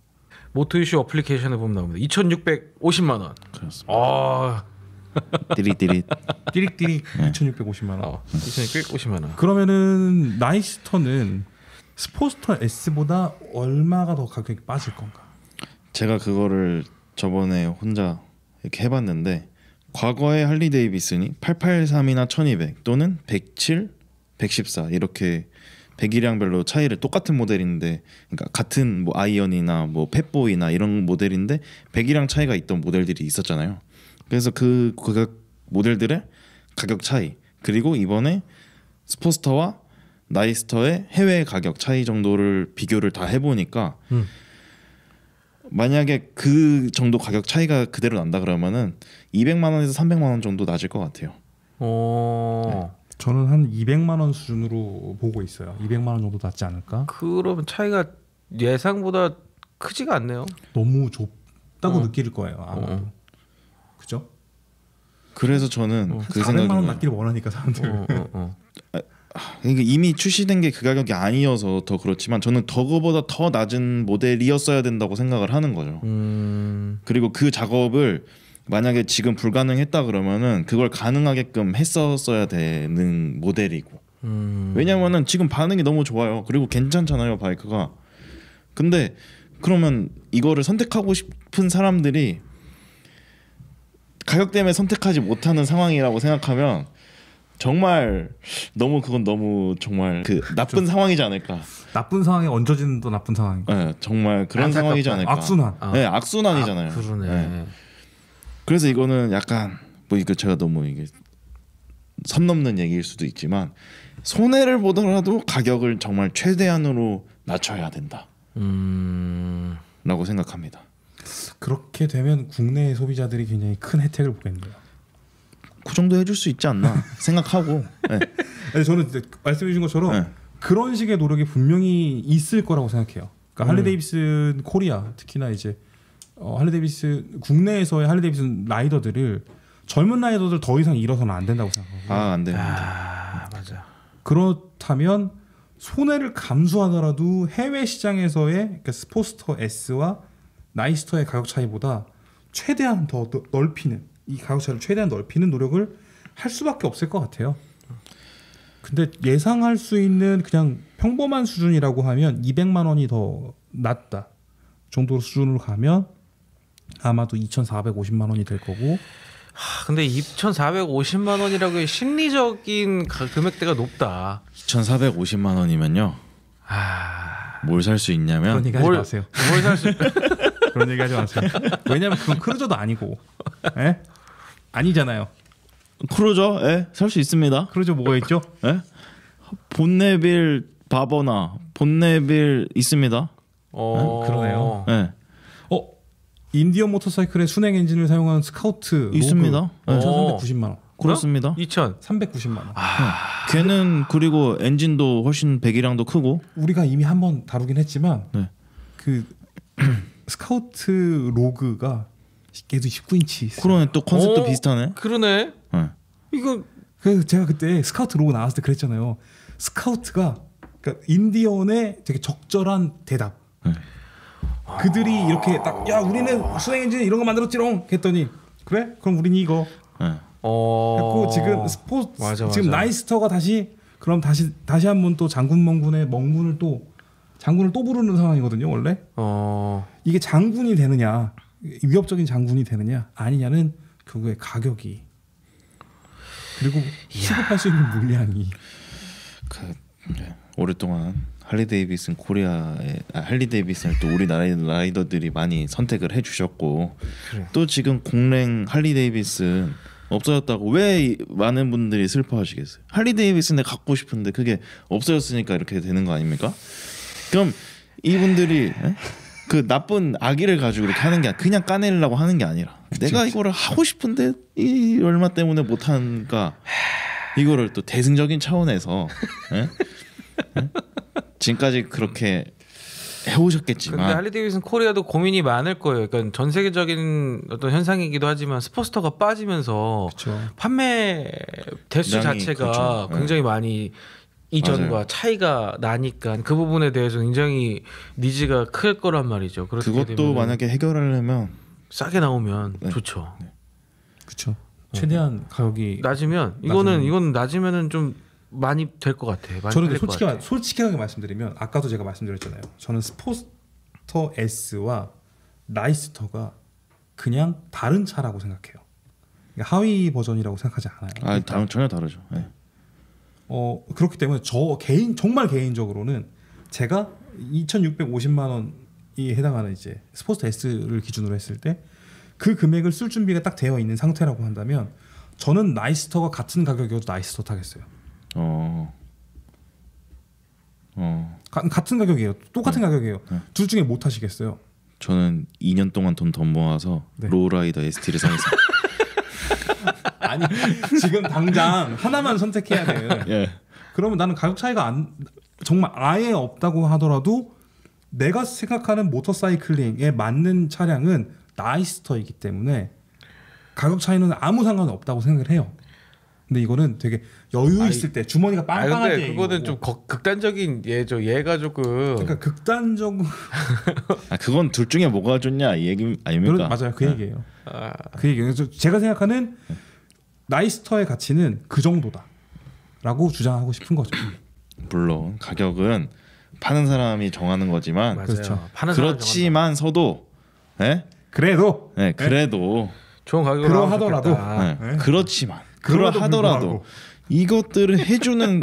모토 이슈 어플리케이션에 보면 나옵니다. 2,650만 원. 그렇습니다. 띠릿띠릿. 띠릭띠릭 2,650만 원. 2,650만 원. 그러면은 나이스터는 스포츠터 S보다 얼마가 더 가격이 빠질 건가? 제가 그거를 저번에 혼자 이렇게 해봤는데 과거에 할리 데이비슨이 883이나 1200 또는 107, 114 이렇게 배기량별로 차이를 똑같은 모델인데 그러니까 같은 뭐 아이언이나 뭐 팻보이나 이런 모델인데 배기량 차이가 있던 모델들이 있었잖아요. 그래서 그 모델들의 가격 차이 그리고 이번에 스포츠터와 나이스터의 해외 가격 차이 정도를 비교를 다 해보니까 만약에 그 정도 가격 차이가 그대로 난다 그러면은 200만 원에서 300만 원 정도 낮을 것 같아요. 네. 저는 한 200만 원 수준으로 보고 있어요. 200만 원 정도 낮지 않을까? 그러면 차이가 예상보다 크지가 않네요. 너무 좁다고 느낄 거예요. 아마도. 그죠? 그래서 저는 그 400만 원 생각이 낮기를 원하니까 사람들. 그러니까 이미 출시된 게 그 가격이 아니어서 더 그렇지만 저는 그거보다 더 낮은 모델이었어야 된다고 생각을 하는 거죠. 그리고 그 작업을 만약에 지금 불가능했다 그러면은 그걸 가능하게끔 했었어야 되는 모델이고 왜냐면은 지금 반응이 너무 좋아요. 그리고 괜찮잖아요 바이크가. 근데 그러면 이거를 선택하고 싶은 사람들이 가격 때문에 선택하지 못하는 상황이라고 생각하면 정말 그건 너무 정말 그 나쁜 상황이지 않을까. 나쁜 상황에 얹어지는 또 나쁜 상황이고. 네, 정말 그런 상황이지 않을까. 악순환. 네, 악순환이잖아요. 그러네. 네. 그래서 이거는 약간 뭐 이거 제가 너무 이게 선 넘는 얘기일 수도 있지만 손해를 보더라도 가격을 정말 최대한으로 낮춰야 된다. 라고 생각합니다. 그렇게 되면 국내 소비자들이 굉장히 큰 혜택을 보겠네요. 그 정도 해줄 수 있지 않나 생각하고. 네. 아니, 저는 말씀해 주신 것처럼 네. 그런 식의 노력이 분명히 있을 거라고 생각해요. 그러니까 할리 데이비슨 코리아 특히나 이제 할리 데이비슨 국내에서의 할리 데이비슨 라이더들을 젊은 라이더들 더 이상 잃어서는 안 된다고 생각하고. 안 됩니다. 맞아. 그렇다면 손해를 감수하더라도 해외 시장에서의 그러니까 스포츠터 S와 나이스터의 가격 차이보다 최대한 더 넓히는 이 가격 차이를 최대한 넓히는 노력을 할 수밖에 없을 것 같아요. 근데 예상할 수 있는 그냥 평범한 수준이라고 하면 200만 원이 더 낮다 정도 수준으로 가면 아마도 2,450만 원이 될 거고. 근데 2,450만 원이라고 해 심리적인 금액대가 높다. 2,450만 원이면요. 뭘 살 수 있냐면 그런 얘기 하지 마세요. 뭘 살 수? 그런 얘기 하지 마세요. 왜냐면 그건 크루저도 아니고, 에? 아니잖아요. 크루저, 예, 살 수 있습니다. 크루저 뭐가 있죠? 예? 본네빌 바버나 본네빌 있습니다. 그러네요. 예, 인디언 모터사이클의 순행 엔진을 사용한 스카우트 있습니다. 2,390만 원. 그렇습니다. 2,000. 390만 원. 걔는 그리고 엔진도 훨씬 배기량도 크고. 우리가 이미 한번 다루긴 했지만 네. 그 스카우트 로그가 걔도 19인치 있어요. 그러네, 또 컨셉도 비슷하네. 그러네. 네. 이거 그래서 제가 그때 스카우트 로고 나왔을 때 그랬잖아요. 스카우트가 그러니까 인디언의 되게 적절한 대답. 그들이 이렇게 딱 야 우리는 수행 엔진 이런 거 만들었지롱 했더니 그래? 그럼 우린 이거. 네. 했고 지금 스포츠 맞아. 지금 나이스터가 다시 한번 또 장군멍군의 멍군을 또 장군을 또 부르는 상황이거든요 원래. 이게 장군이 되느냐 위협적인 장군이 되느냐 아니냐는 결국에 가격이 그리고 수급할 수 있는 물량이 오랫동안 할리 데이비슨 코리아에 할리 데이비슨을 또 우리나라 라이더들이 많이 선택을 해주셨고 그래. 또 지금 공랭 할리 데이비슨 없어졌다고 왜 많은 분들이 슬퍼하시겠어요? 할리 데이비슨에 갖고 싶은데 그게 없어졌으니까 이렇게 되는 거 아닙니까? 그럼 이분들이 그 나쁜 악의를 가지고 이렇게 하는 게 그냥 까내려고 하는 게 아니라 내가 이거를 하고 싶은데 이 얼마 때문에 못 하는가 이거를 또 대승적인 차원에서 지금까지 그렇게 해오셨겠지만 근데 할리 데이비슨 코리아도 고민이 많을 거예요. 그러니까 전 세계적인 어떤 현상이기도 하지만 스포츠터가 빠지면서 그쵸. 판매 대수 굉장히 자체가 그렇죠. 굉장히 많이 이전과 맞아요. 차이가 나니까 그 부분에 대해서 굉장히 니즈가 클 거란 말이죠. 그렇게 그것도 되면은 만약에 해결하려면 싸게 나오면 네. 좋죠. 그렇죠. 최대한 가격이 낮으면 이건 낮으면은 좀 많이 될 것 같아. 많이 저는 팔릴 것 같아. 솔직하게 말씀드리면 아까도 제가 말씀드렸잖아요. 저는 스포스터 S와 라이스터가 그냥 다른 차라고 생각해요. 그러니까 하위 버전이라고 생각하지 않아요. 전혀 다르죠. 네. 그렇기 때문에 정말 개인적으로는 제가 2,650만 원이 해당하는 이제 스포스터 S를 기준으로 했을 때 그 금액을 쓸 준비가 딱 되어 있는 상태라고 한다면 저는 라이스터가 같은 가격이어도 라이스터 타겠어요. 같은 가격이에요. 똑같은 가격이에요. 둘 중에 뭐 타시겠어요? 저는 2년 동안 돈 더 모아서 네. 로우라이더 ST를 사겠습니다. 아니 지금 당장 하나만 선택해야 돼. 예. 그러면 나는 가격 차이가 정말 아예 없다고 하더라도 내가 생각하는 모터사이클링에 맞는 차량은 나이스터이기 때문에 가격 차이는 아무 상관 없다고 생각을 해요. 근데 이거는 되게 여유 있을 때 주머니가 빵빵할 때 근데 그거는 좀 극단적인 예죠. 얘가 조금 그러니까 극단적으로 그건 둘 중에 뭐가 좋냐 이 얘기 아닙니까? 맞아요. 그 얘기예요. 그 얘기예요. 그래서 제가 생각하는 나이스터의 가치는 그 정도다라고 주장하고 싶은 거죠. 물론 가격은 파는 사람이 정하는 거지만 맞아요. 그렇죠. 파는 사람이 그렇지만서도 그래도 그래도 좋은 가격으로 그러하더라도 좋겠다. 그렇지만 그럼에도 그러하더라도 불구하고. 이것들을 해주는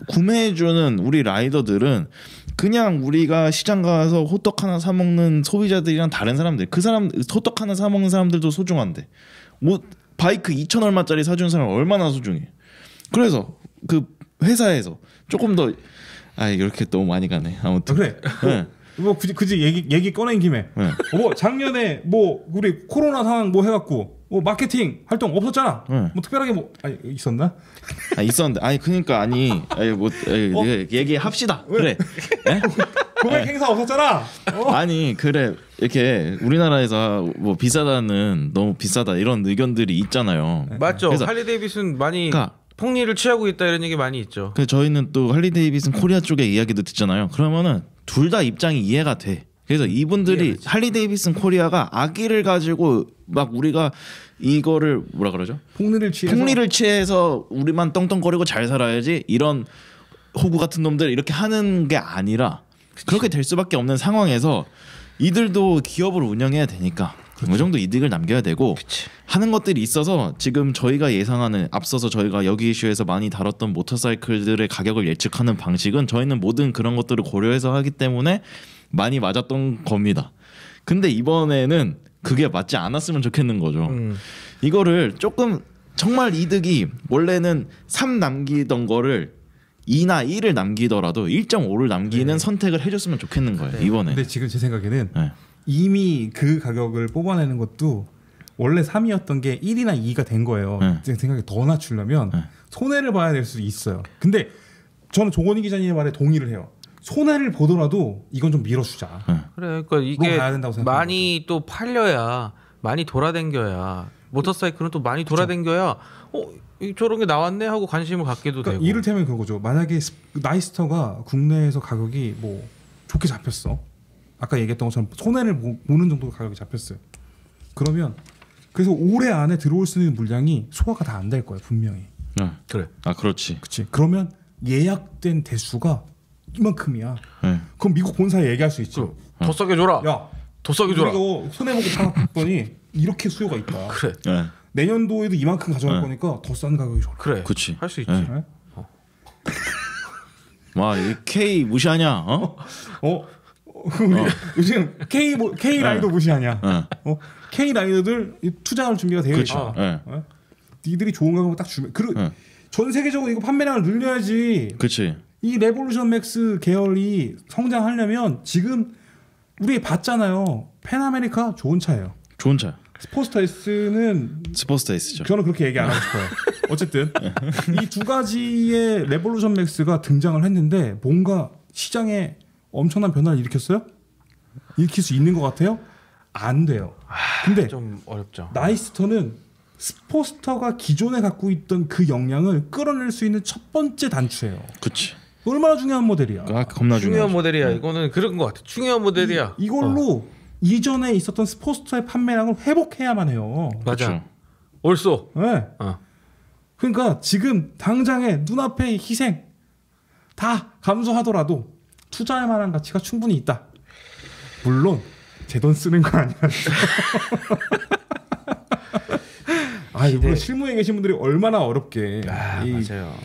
구매해주는 우리 라이더들은 그냥 우리가 시장 가서 호떡 하나 사 먹는 소비자들이랑 다른 사람들 그 사람 호떡 하나 사 먹는 사람들도 소중한데 뭐 바이크 2천 얼마짜리 사준 사람 얼마나 소중해. 그래서 그 회사에서 조금 더 이렇게 너무 많이 가네. 아무튼 그래. 뭐 굳이 얘기 꺼낸 김에 뭐 작년에 뭐 우리 코로나 상황 뭐 해갖고 뭐 마케팅 활동 없었잖아. 뭐 특별하게 뭐 있었나? 있었는데 그러니까 뭐 얘기합시다. 그래. 고객 행사 없었잖아. 그래 이렇게 우리나라에서 뭐 비싸다는 너무 비싸다 이런 의견들이 있잖아요. 맞죠. 그래서 할리 데이비슨 많이 그러니까 폭리를 취하고 있다 이런 얘기 많이 있죠. 저희는 또 할리 데이비슨 코리아 쪽의 이야기도 듣잖아요. 그러면은 둘 다 입장이 이해가 돼. 그래서 이분들이 이해되지. 할리 데이비슨 코리아가 악의를 가지고 막 우리가 이거를 뭐라 그러죠? 폭리를 취해서 우리만 떵떵거리고 잘 살아야지 이런 호구 같은 놈들 이렇게 하는 게 아니라 그렇게 될 수밖에 없는 상황에서 이들도 기업을 운영해야 되니까 어느 정도 이득을 남겨야 되고 하는 것들이 있어서 지금 저희가 예상하는 앞서서 저희가 여기 이슈에서 많이 다뤘던 모터사이클들의 가격을 예측하는 방식은 저희는 모든 그런 것들을 고려해서 하기 때문에 많이 맞았던 겁니다. 근데 이번에는 그게 맞지 않았으면 좋겠는 거죠. 이거를 조금 정말 이득이 원래는 3 남기던 거를 2나 1을 남기더라도 1.5를 남기는 선택을 해줬으면 좋겠는 거예요. 이번에. 근데 지금 제 생각에는 네. 이미 그 가격을 뽑아내는 것도 원래 3이었던 게 1이나 2가 된 거예요. 제 생각에 더 낮추려면 손해를 봐야 될 수 있어요. 근데 저는 조건희 기자님의 말에 동의를 해요. 손해를 보더라도 이건 좀 밀어주자. 그래, 그러니까 이게 가야 된다고 생각합니다. 많이 또 팔려야 많이 돌아댕겨야 모터사이클은 또 많이 돌아댕겨야 저런 게 나왔네 하고 관심을 갖게도 그러니까 되고. 이를테면 그거죠. 만약에 나이스터가 국내에서 가격이 뭐 좋게 잡혔어. 아까 얘기했던 것처럼 손해를 보는 정도 가격이 잡혔어요. 그러면 그래서 올해 안에 들어올 수 있는 물량이 소화가 다 안 될 거예요, 분명히. 그래. 아 그렇지. 그렇지. 그러면 예약된 대수가 이만큼이야. 네. 그럼 미국 본사에 얘기할 수 있죠. 더 싸게 줘라. 야, 더 싸게 줘라. 우리가 손해 보고 팔았더니 이렇게 수요가 있다. 그래. 네. 내년도에도 이만큼 가져갈 거니까 더 싼 가격이 줘라. 그래. 그치. 할 수 있지. 네. 네? 와, 이 K 무시하냐? 우리 요즘 K 라이더 무시하냐? K 라이더들 투자할 준비가 되어 그렇죠. 있다. 니들이 좋은 가격을 딱 주면 전 세계적으로 이거 판매량을 늘려야지. 그렇지. 이 레볼루션 맥스 계열이 성장하려면 지금 우리 봤잖아요. 펜아메리카 좋은 차예요. 좋은 차. 스포츠터 S는 스포츠터 S죠. 저는 그렇게 얘기 안 하고 싶어요. 어쨌든 이 두 가지의 레볼루션 맥스가 등장을 했는데 뭔가 시장에 엄청난 변화를 일으켰어요? 일으킬 수 있는 것 같아요? 안 돼요. 근데 좀 어렵죠. 나이스터는 스포츠터가 기존에 갖고 있던 그 역량을 끌어낼 수 있는 첫 번째 단추예요. 그렇지. 얼마나 중요한 모델이야. 겁나 중요한 중요하죠. 모델이야. 이거는 그런 것 같아. 중요한 모델이야. 이걸로 이전에 있었던 스포츠터의 판매량을 회복해야만 해요. 맞아. 그렇죠. 옳소. 네. 그러니까 지금 당장의 눈앞의 희생 다 감수하더라도 투자할 만한 가치가 충분히 있다. 물론 제 돈 쓰는 거 아니야. 물론 실무에 계신 분들이 얼마나 어렵게 맞아요.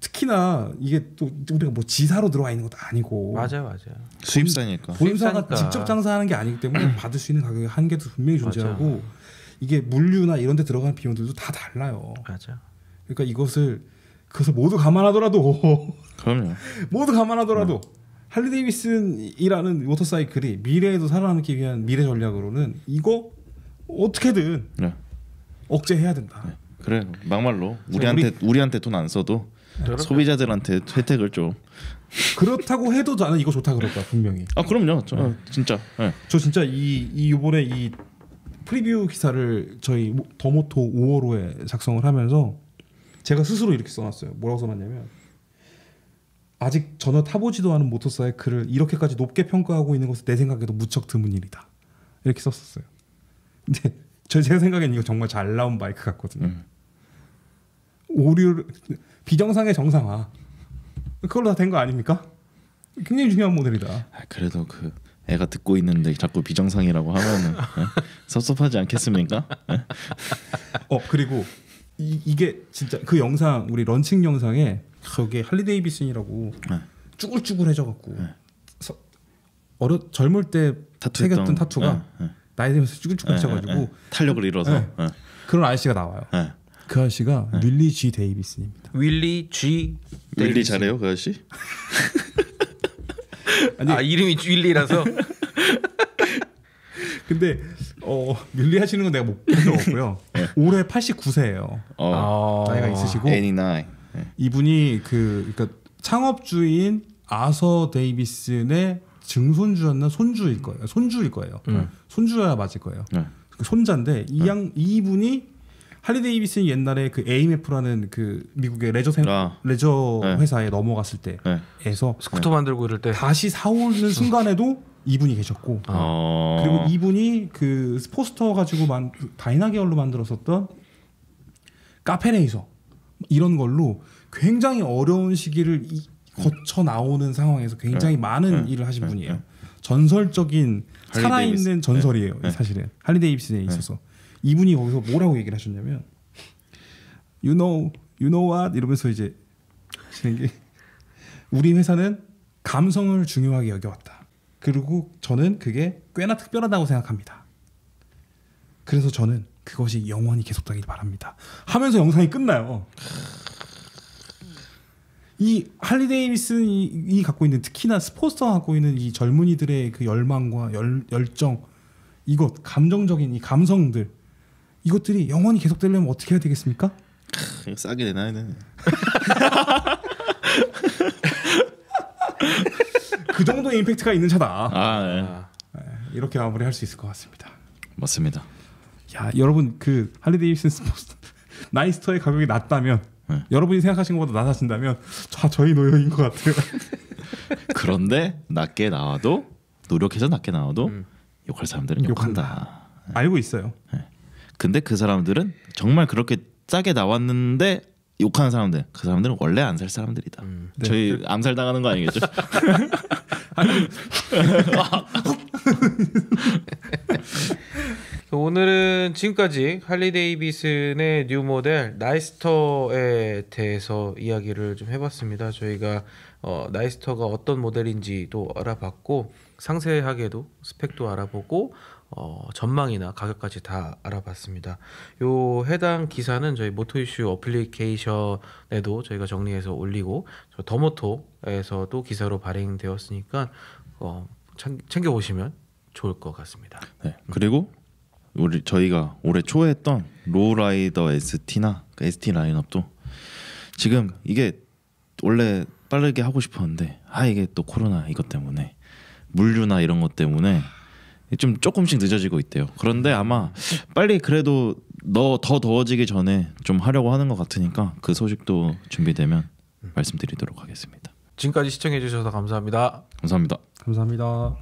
특히나 이게 또 우리가 뭐 지사로 들어와 있는 것도 아니고 맞아요. 수입사니까. 본사가 수입사니까. 직접 장사하는 게 아니기 때문에 받을 수 있는 가격의 한계도 분명히 존재하고 이게 물류나 이런 데 들어가는 비용들도 다 달라요. 맞아. 그러니까 그것을 모두 감안하더라도 모두 감안하더라도 할리 데이비슨이라는 모터사이클이 미래에도 살아남기 위한 미래 전략으로는 이거 어떻게든 억제해야 된다. 그래 막말로 우리- 우리한테 돈 안 써도 소비자들한테 혜택을 좀. 그렇다고 해도 나는 이거 좋다 그럴 거야 분명히. 그럼요. 저 진짜. 네. 저 진짜 이번에 이 프리뷰 기사를 저희 더모토 5월호에 작성을 하면서 제가 스스로 이렇게 써놨어요. 뭐라고 써놨냐면 아직 전혀 타보지도 않은 모터사이클을 이렇게까지 높게 평가하고 있는 것은 내 생각에도 무척 드문 일이다. 이렇게 썼었어요. 근데 제가 생각엔 이거 정말 잘 나온 바이크 같거든요. 오류 비정상의 정상화 그걸로 다 된 거 아닙니까? 굉장히 중요한 모델이다. 그래도 그 애가 듣고 있는데 자꾸 비정상이라고 하면은 섭섭하지 않겠습니까? 그리고 이게 진짜 그 영상 우리 런칭 영상에 저게 할리 데이비슨이라고 쭈글쭈글해져갖고 젊을 때 새겼던 타투가 나이 들면서 쭈글쭈글해져가지고 탄력을 잃어서 그런 아저씨가 나와요. 그 아저씨가 윌리 G 데이비슨입니다. 윌리 G. 윌리 잘해요 그 아저씨? 이름이 윌리라서. 근데 윌리 하시는 건 내가 못 본 적 없고요. 올해 89세예요. 나이가 있으시고 이분이 그러니까 창업주인 아서 데이비슨의 증손주였나 손주일 거예요. 손주야 맞을 거예요. 그 손자인데 이분이 할리 데이비슨이 옛날에 그 AMF라는 그 미국의 레저 회사에 넘어갔을 때에서 스쿠터 만들고 이럴 때 다시 사오는 순간에도 이분이 계셨고 그리고 이분이 그 스포스터 가지고 다이나 계열로 만들었었던 카페레이서 이런 걸로 굉장히 어려운 시기를 거쳐 나오는 상황에서 굉장히 많은 일을 하신 분이에요. 전설적인 살아있는 전설이에요. 사실은 할리 데이비슨에 있어서 이분이 거기서 뭐라고 얘기를 하셨냐면 you know what 이러면서 이제 하시는 게 우리 회사는 감성을 중요하게 여겨왔다. 그리고 저는 그게 꽤나 특별하다고 생각합니다. 그래서 저는 그것이 영원히 계속되길 바랍니다. 하면서 영상이 끝나요. 이 할리 데이비슨이 갖고 있는 특히나 스포츠가 갖고 있는 이 젊은이들의 그 열망과 열정 이것 감정적인 이 감성들 이것들이 영원히 계속되려면 어떻게 해야 되겠습니까? 싸게 내놔야 돼. 그 정도의 임팩트가 있는 차다. 네. 이렇게 마무리할 수 있을 것 같습니다. 맞습니다. 야 여러분 그 할리 데이비슨 스포츠 나이스터의 가격이 낮다면 여러분이 생각하신 것보다 낮아진다면 저희 노여인 것 같아요. 그런데 낮게 나와도 노력해서 낮게 나와도 욕할 사람들은 욕한다. 알고 있어요. 근데 그 사람들은 정말 그렇게 싸게 나왔는데 욕하는 사람들, 그 사람들은 원래 안 살 사람들이다. 네. 저희 암살 당하는 거 아니겠죠? 오늘은 지금까지 할리 데이비슨의 뉴 모델 나이스터에 대해서 이야기를 좀 해봤습니다. 저희가 나이스터가 어떤 모델인지도 알아봤고 상세하게도 스펙도 알아보고 전망이나 가격까지 다 알아봤습니다. 요 해당 기사는 저희 모토이슈 어플리케이션에도 저희가 정리해서 올리고 더모토에서도 기사로 발행되었으니까 챙겨 보시면 좋을 것 같습니다. 네. 그리고 저희가 올해 초에 했던 로우라이더 ST나 ST 라인업도 지금 이게 원래 빠르게 하고 싶었는데 이게 또 코로나 이것 때문에 물류나 이런 것 때문에 좀 조금씩 늦어지고 있대요. 그런데 아마 빨리 그래도 더 더워지기 전에 좀 하려고 하는 것 같으니까 그 소식도 준비되면 말씀드리도록 하겠습니다. 지금까지 시청해 주셔서 감사합니다. 감사합니다. 감사합니다.